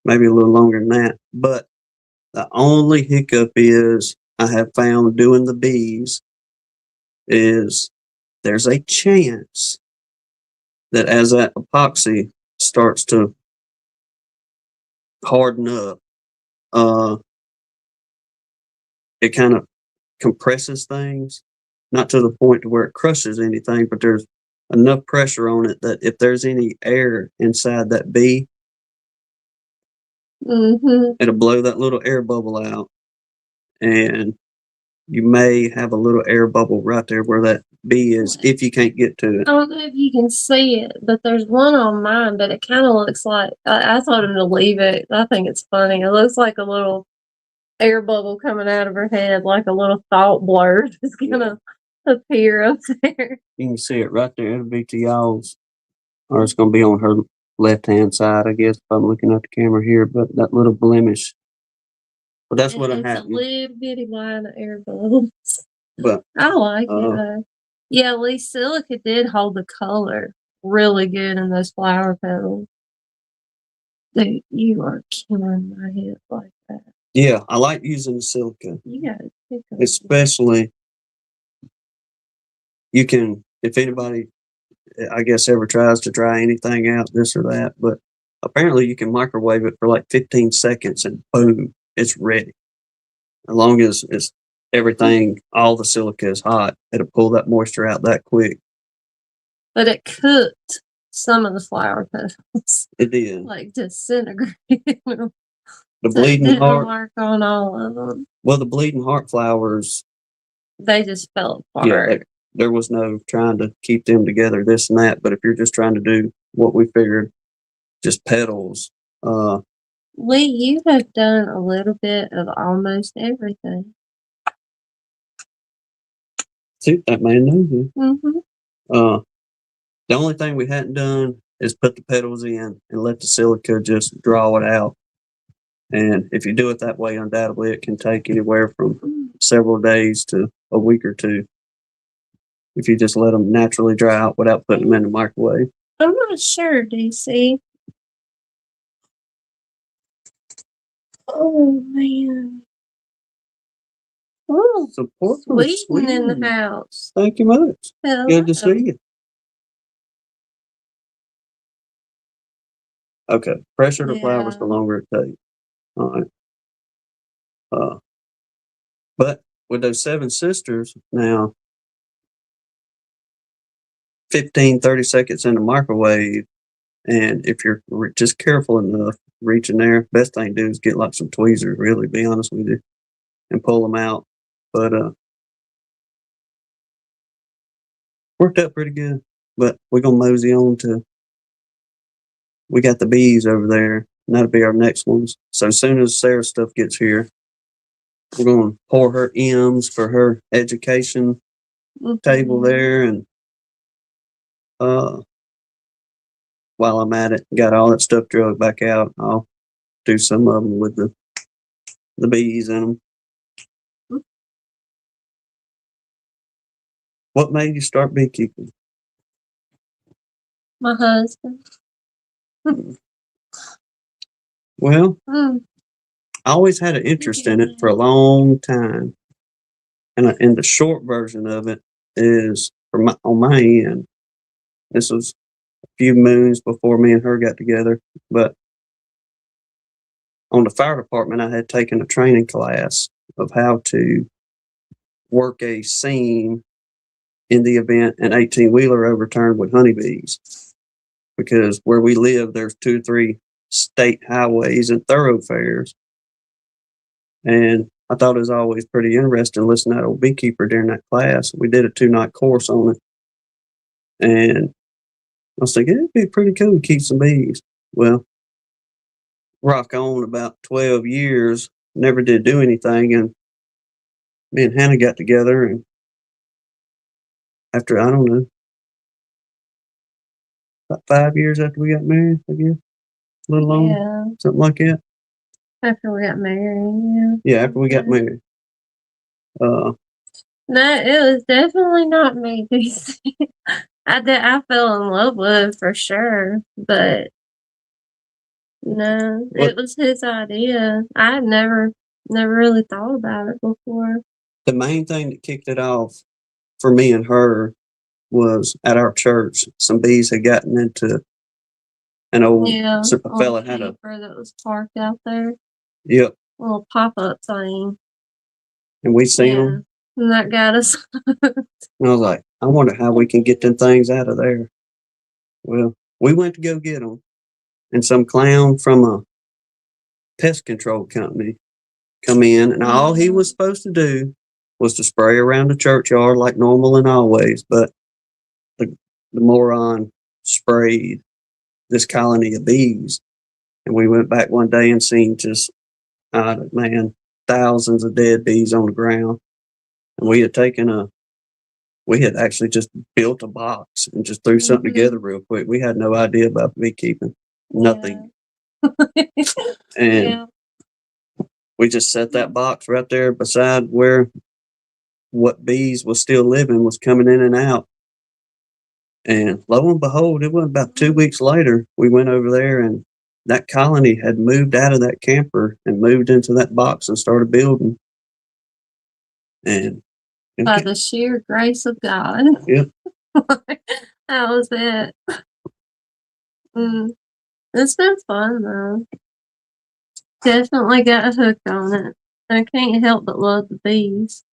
maybe a little longer than that. But the only hiccup is I have found doing the bees is there's a chance that as that epoxy starts to harden up, it kind of compresses things, not to the point to where it crushes anything, but there's enough pressure on it that if there's any air inside that bee, it'll blow that little air bubble out, and you may have a little air bubble right there where that bee is if you can't get to it. I don't know if you can see it, but there's one on mine, but it kind of looks like, I told him to leave it. I think it's funny. It looks like a little air bubble coming out of her head, like a little thought blur just gonna appear up there. You can see it right there. It'll be to y'all's, or it's gonna be on her left-hand side, I guess, if I'm looking at the camera here, but that little blemish. But that's what happened. It's a little bitty line of air bubbles. But I like it though. Yeah, at least silica did hold the color really good in those flower petals. Dude, you are killing my head like that. Yeah, I like using the silica. You gotta pick up. Especially, you can, if anybody, I guess, ever tries to try anything out, this or that, but apparently you can microwave it for like 15 seconds and boom, it's ready. As long as it's everything, all the silica is hot. It'll pull that moisture out that quick. But it cooked some of the flower petals. It did. Like disintegrate. The bleeding heart. Work on all of them. Well, the bleeding heart flowers. They just fell apart. Yeah, there was no trying to keep them together, this and that. But if you're just trying to do what we figured, just petals. Lee, you have done a little bit of almost everything. See, that man knows you. Mm-hmm. The only thing we hadn't done is put the petals in and let the silica just draw it out. And if you do it that way, undoubtedly it can take anywhere from several days to a week or two if you just let them naturally dry out without putting them in the microwave. I'm not sure, DC. Oh, man. Oh, Sweden in the house. Thank you much. Hello. Good to see you. Okay, pressure the flowers the longer it takes. All right. But with those 7 sisters, now 15, 30 seconds in the microwave, and if you're just careful enough reaching there, best thing to do is get like some tweezers, really, be honest with you, and pull them out. But worked out pretty good. But we're going to mosey on to, we got the bees over there, and that'll be our next ones. So as soon as Sarah's stuff gets here, we're going to pour her M's for her education table there. And while I'm at it, got all that stuff drug back out. I'll do some of them with the bees in them. What made you start beekeeping? My husband. Well, I always had an interest in it for a long time. And the short version of it is, on my end, this was a few moons before me and her got together, but on the fire department, I had taken a training class of how to work a scene in the event an 18-wheeler overturned with honeybees. Because where we live, there's 2 or 3 state highways and thoroughfares. And I thought it was always pretty interesting listening to that old beekeeper during that class. We did a 2-night course on it. And I was thinking, it'd be pretty cool to keep some bees. Well, rock on about 12 years, never did do anything. And me and Hannah got together, and after, I don't know, about 5 years after we got married, I guess. A little longer, something like that. After we got married, yeah. After we got married. No, it was definitely not me. I fell in love with it for sure, but no, it was his idea. I had never really thought about it before. The main thing that kicked it off for me and her was at our church. Some bees had gotten into an old a fella had a that was parked out there. Yep. A little pop-up thing. And we seen them. And that got us. And I was like, I wonder how we can get them things out of there. Well, we went to go get them. And some clown from a pest control company come in. And all he was supposed to do was to spray around the churchyard like normal and always. But the moron sprayed this colony of bees. And we went back one day and seen just, thousands of dead bees on the ground. And we had actually just built a box and just threw something together real quick. We had no idea about beekeeping. Nothing. And we just set that box right there beside where what bees was still living was coming in and out. And lo and behold, it was about 2 weeks later, we went over there and that colony had moved out of that camper and moved into that box and started building. And by the sheer grace of God. Yep. That was it. It's been fun though. Definitely got hooked on it. I can't help but love the bees.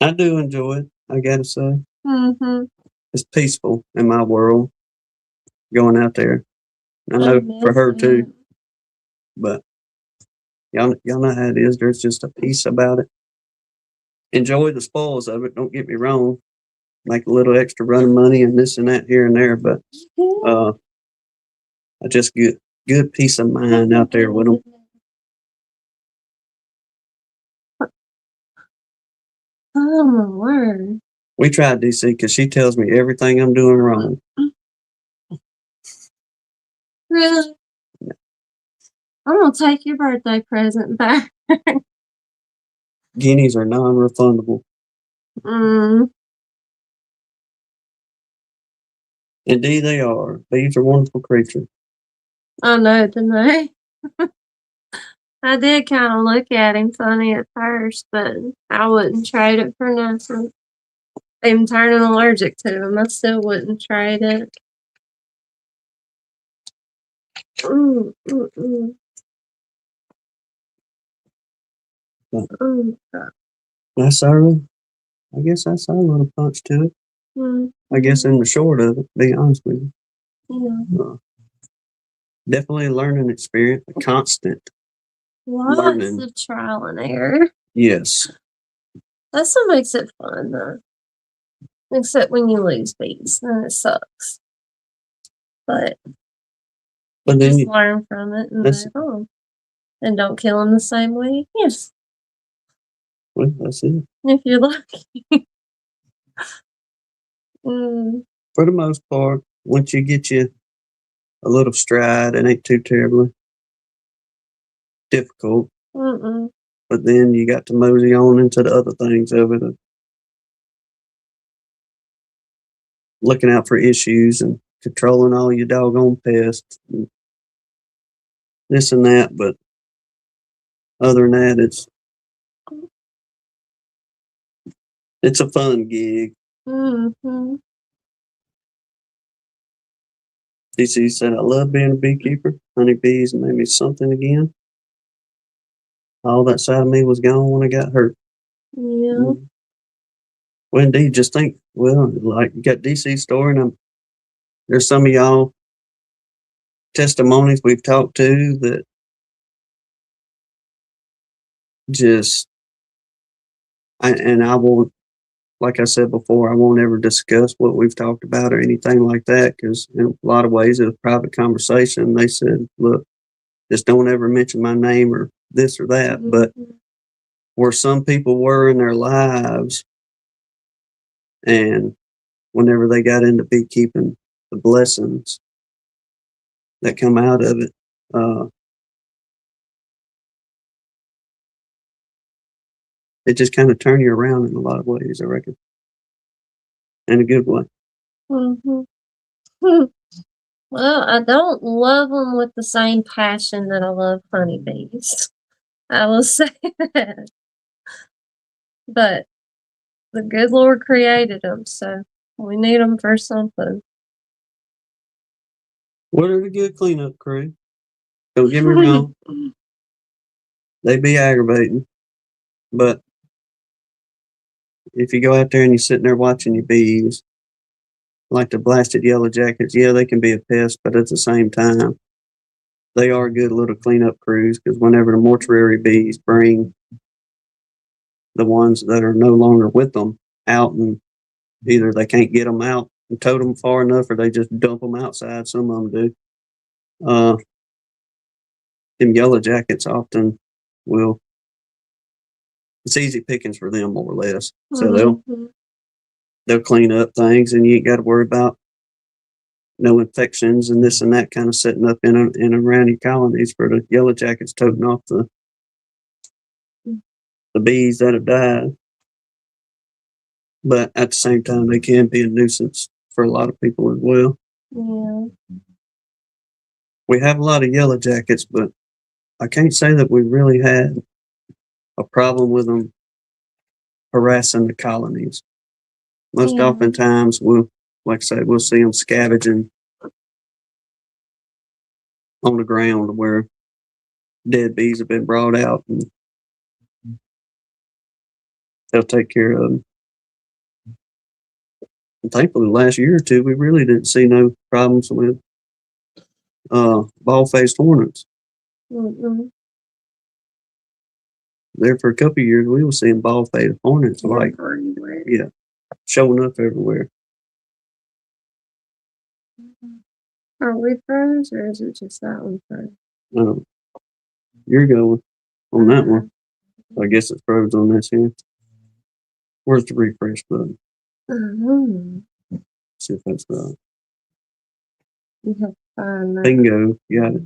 I do enjoy it, I gotta say. Mm-hmm. It's peaceful in my world going out there. I know for her too, but y'all know how it is. There's just a peace about it. Enjoy the spoils of it. Don't get me wrong. Make a little extra running money and this and that here and there, but I just get good peace of mind out there with them. Oh my word! We tried DC because she tells me everything I'm doing wrong. Really? Yeah. I'm gonna take your birthday present back. Guineas are non-refundable. Indeed, they are. Bees are wonderful creatures. I know, didn't I? I did kind of look at him funny at first, but I wouldn't trade it for nothing. I'm turning allergic to him. I still wouldn't trade it. I guess I saw a little punch to it. I guess in the short of it, to be honest with you. Definitely a learning experience, a constant learning. Lots of trial and error. Yes. That's what makes it fun, though. Except when you lose bees, then it sucks. But then just learn from it and move on. And don't kill them the same way. Yes. Well, that's it. If you're lucky. For the most part, once you get you a little stride, it ain't too terribly difficult. But then you got to mosey on into the other things of it. Looking out for issues and controlling all your doggone pests. And this and that, but other than that, it's a fun gig. DC said, I love being a beekeeper. Honeybees made me something again. All that side of me was gone when I got hurt. Yeah. Well, indeed, just think, well, like you got DC's story, and there's some of y'all testimonies we've talked to that just, and I won't, like I said before, I won't ever discuss what we've talked about or anything like that, because in a lot of ways it was a private conversation. They said, look, just don't ever mention my name or this or that. But where some people were in their lives, and whenever they got into beekeeping, the blessings that come out of it, it just kind of turned you around in a lot of ways, I reckon, in a good way. Well, I don't love them with the same passion that I love honeybees. I will say that. But the good Lord created them, so we need them for something. What are the good cleanup crew? Don't get me wrong. They be aggravating. But if you go out there and you're sitting there watching your bees, like the blasted yellow jackets, yeah, they can be a pest, but at the same time, they are good little cleanup crews, because whenever the mortuary bees bring the ones that are no longer with them out, and either they can't get them out and tote them far enough, or they just dump them outside. Some of them do. Them yellow jackets often will. It's easy pickings for them, more or less. So they'll clean up things, and you ain't got to worry about no infections and this and that kind of setting up in and around your colonies for the yellow jackets toting off the bees that have died. But at the same time, they can be a nuisance for a lot of people as well. Yeah. We have a lot of yellow jackets, but I can't say that we really had a problem with them harassing the colonies. Most oftentimes, like I said, we'll see them scavenging on the ground where dead bees have been brought out, and they'll take care of them. And thankfully, the last year or two, we really didn't see no problems with bald-faced hornets. Mm-mm. There for a couple of years, we were seeing bald-faced hornets Everywhere. yeah, showing up everywhere. Are we friends, or is it just that one friend? You're going on that one. I guess it's froze on this here. Where's the refresh button? See if that's right. You have to find that. Bingo, got it.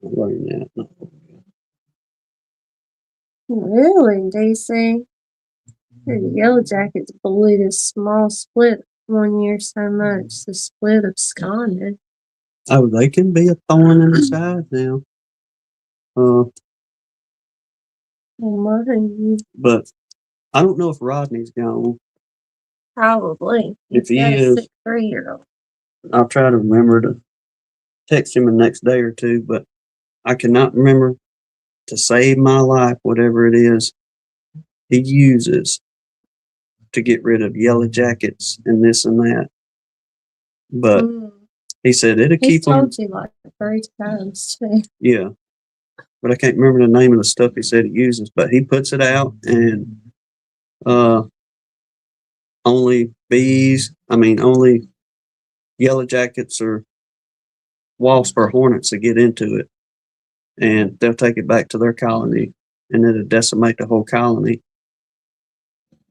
I'm learning that. Really, DC? The Yellow Jackets bullied a small split one year so much. The split absconded. Oh, they can be a thorn in the side now. But I don't know if Rodney's gone. Probably. If he is, sick 3-year-old. I'll try to remember to text him the next day or two, but I cannot remember to save my life, whatever it is he uses to get rid of yellow jackets and this and that. But he said it'll keep them. He's told you like 3 times too. Yeah. But I can't remember the name of the stuff he said he uses, but he puts it out and only yellow jackets or wasps or hornets that get into it, and they'll take it back to their colony, and it'll decimate the whole colony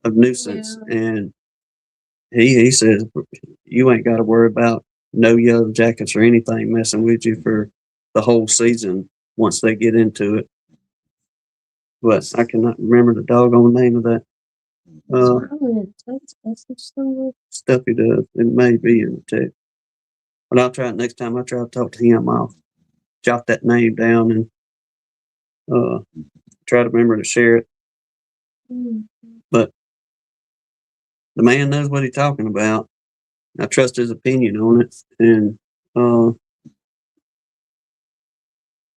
of nuisance. Yeah. And he says you ain't got to worry about no yellow jackets or anything messing with you for the whole season once they get into it. But I cannot remember the doggone name of that. Stuff he does. It may be in the text. But I'll try it next time I try to talk to him. I'll jot that name down and try to remember to share it. But the man knows what he's talking about. I trust his opinion on it. And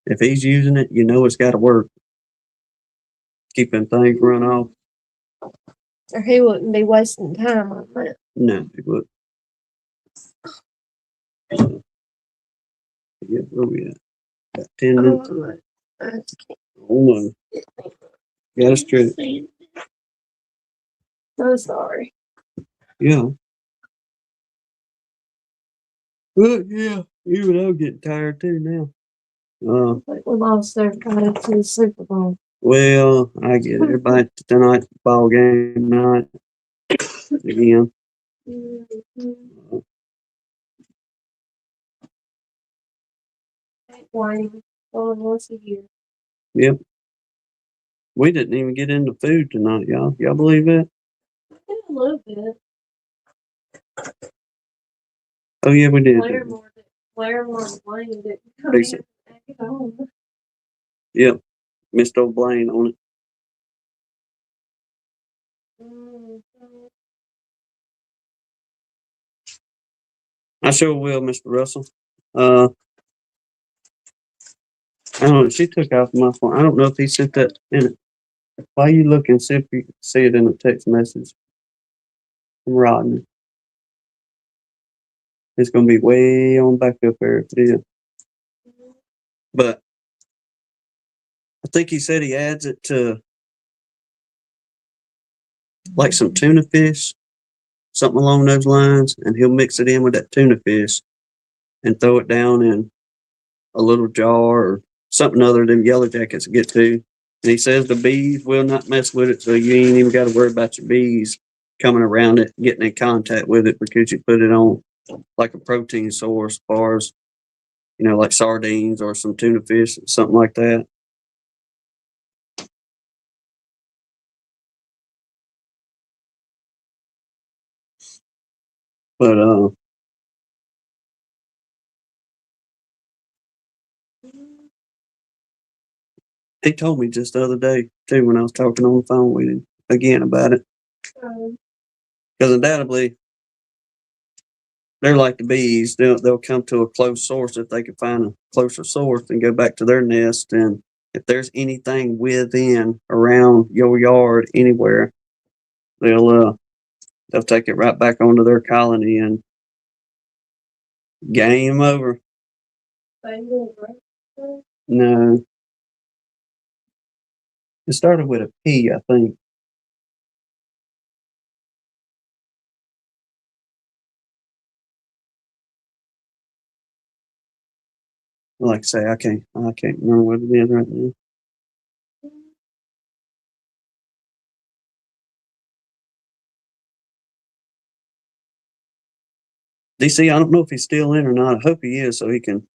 if he's using it, you know it's got to work. Keep them things run off. Or he wouldn't be wasting time on that. No, he wouldn't. Yeah, where we at? Got 10 minutes. Hold on. Got to stretch. I'm sorry. Yeah. Well, yeah. Even I'm getting tired too now. We lost everybody to the Super Bowl. Well, I get it. Everybody tonight, ball game night again. Only once a year. Yep. We didn't even get into food tonight, y'all. Y'all believe that? A little bit. Oh yeah, we did. Blair more Blaine didn't come in back at home. Yep. Missed old Blaine on it. I sure will, Mr. Russell. I don't know. She took off my phone. I don't know if he sent that in it. Why are you looking? See if you can see it in a text message from Rodney. It's going to be way on back up there if it is. But I think he said he adds it to like some tuna fish, something along those lines, and he'll mix it in with that tuna fish and throw it down in a little jar or something other than yellow jackets get to. And he says the bees will not mess with it, so you ain't even got to worry about your bees coming around it, getting in contact with it, because you put it on like a protein source, as far as, like sardines or some tuna fish, something like that. But he told me just the other day too, when I was talking on the phone with him again about it, because undoubtedly they're like the bees. They'll come to a close source if they can find a closer source and go back to their nest. And if there's anything within, around your yard, anywhere, they'll take it right back onto their colony and game over. No. It started with a P, I think. Like I say, I can't remember what it is right now. DC, I don't know if he's still in or not. I hope he is, so he can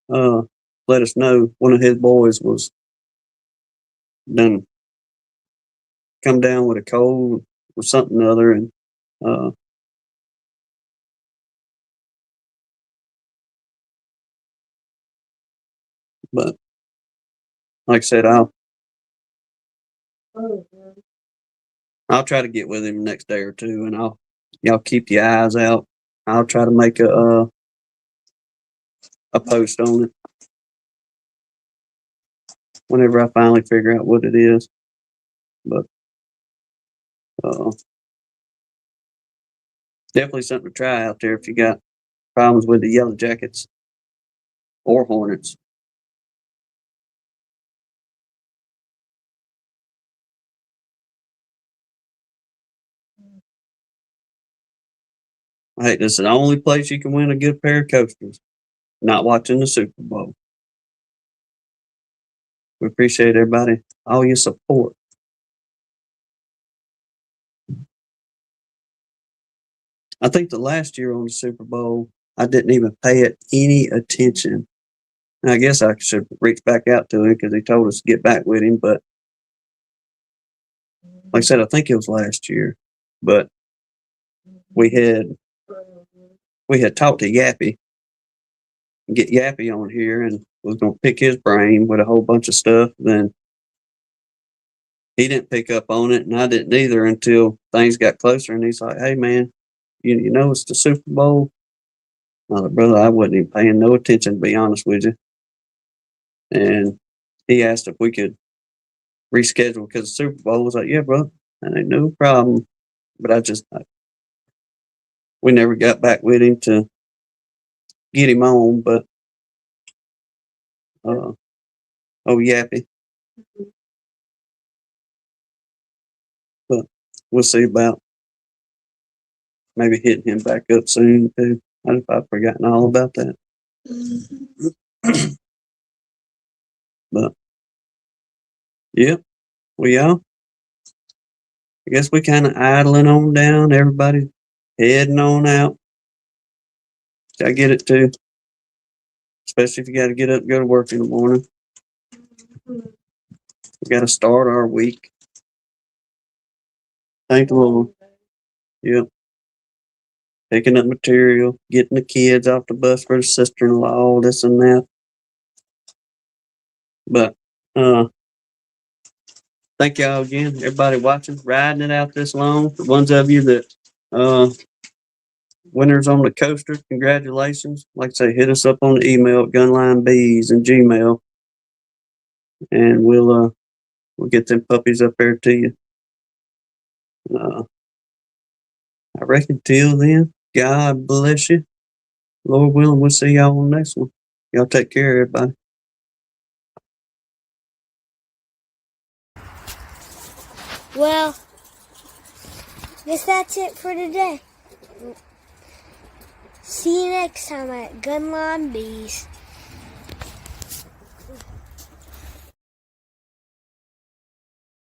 let us know. One of his boys was done come down with a cold or something or other, and but like I said, I'll try to get with him the next day or two, and y'all keep your eyes out. I'll try to make a post on it whenever I finally figure out what it is. But definitely something to try out there if you got problems with the yellow jackets or hornets. Hey, this is the only place you can win a good pair of coasters. Not watching the Super Bowl. We appreciate everybody, all your support. I think the last year on the Super Bowl, I didn't even pay it any attention. And I guess I should reach back out to him because he told us to get back with him. But like I said, I think it was last year. But we had talked to Yappy, get Yappy on here, and was going to pick his brain with a whole bunch of stuff. Then he didn't pick up on it, and I didn't either until things got closer. And he's like, "Hey, man, you know it's the Super Bowl." I was like, "Brother, I wasn't even paying no attention, to be honest with you." And he asked if we could reschedule because the Super Bowl. I was like, "Yeah, bro, that ain't no problem." But we never got back with him to get him on. But Yappy. But we'll see about maybe hitting him back up soon too. I've forgotten all about that. But yeah, we are. I guess we kind of idling on down. Everybody heading on out. I get it too. Especially if you got to get up and go to work in the morning. We got to start our week. Thank the Lord. Yep. Picking up material, getting the kids off the bus for the sister-in-law, this and that. But thank y'all again, everybody watching, riding it out this long. The ones of you that winners on the coaster, congratulations. Like I say, hit us up on the email at gunlinebees and Gmail, and we'll get them puppies up there to you. I reckon till then, God bless you. Lord willing, we'll see y'all on the next one. Y'all take care, everybody. Well, guess that's it for today. See you next time at Gunline Bees.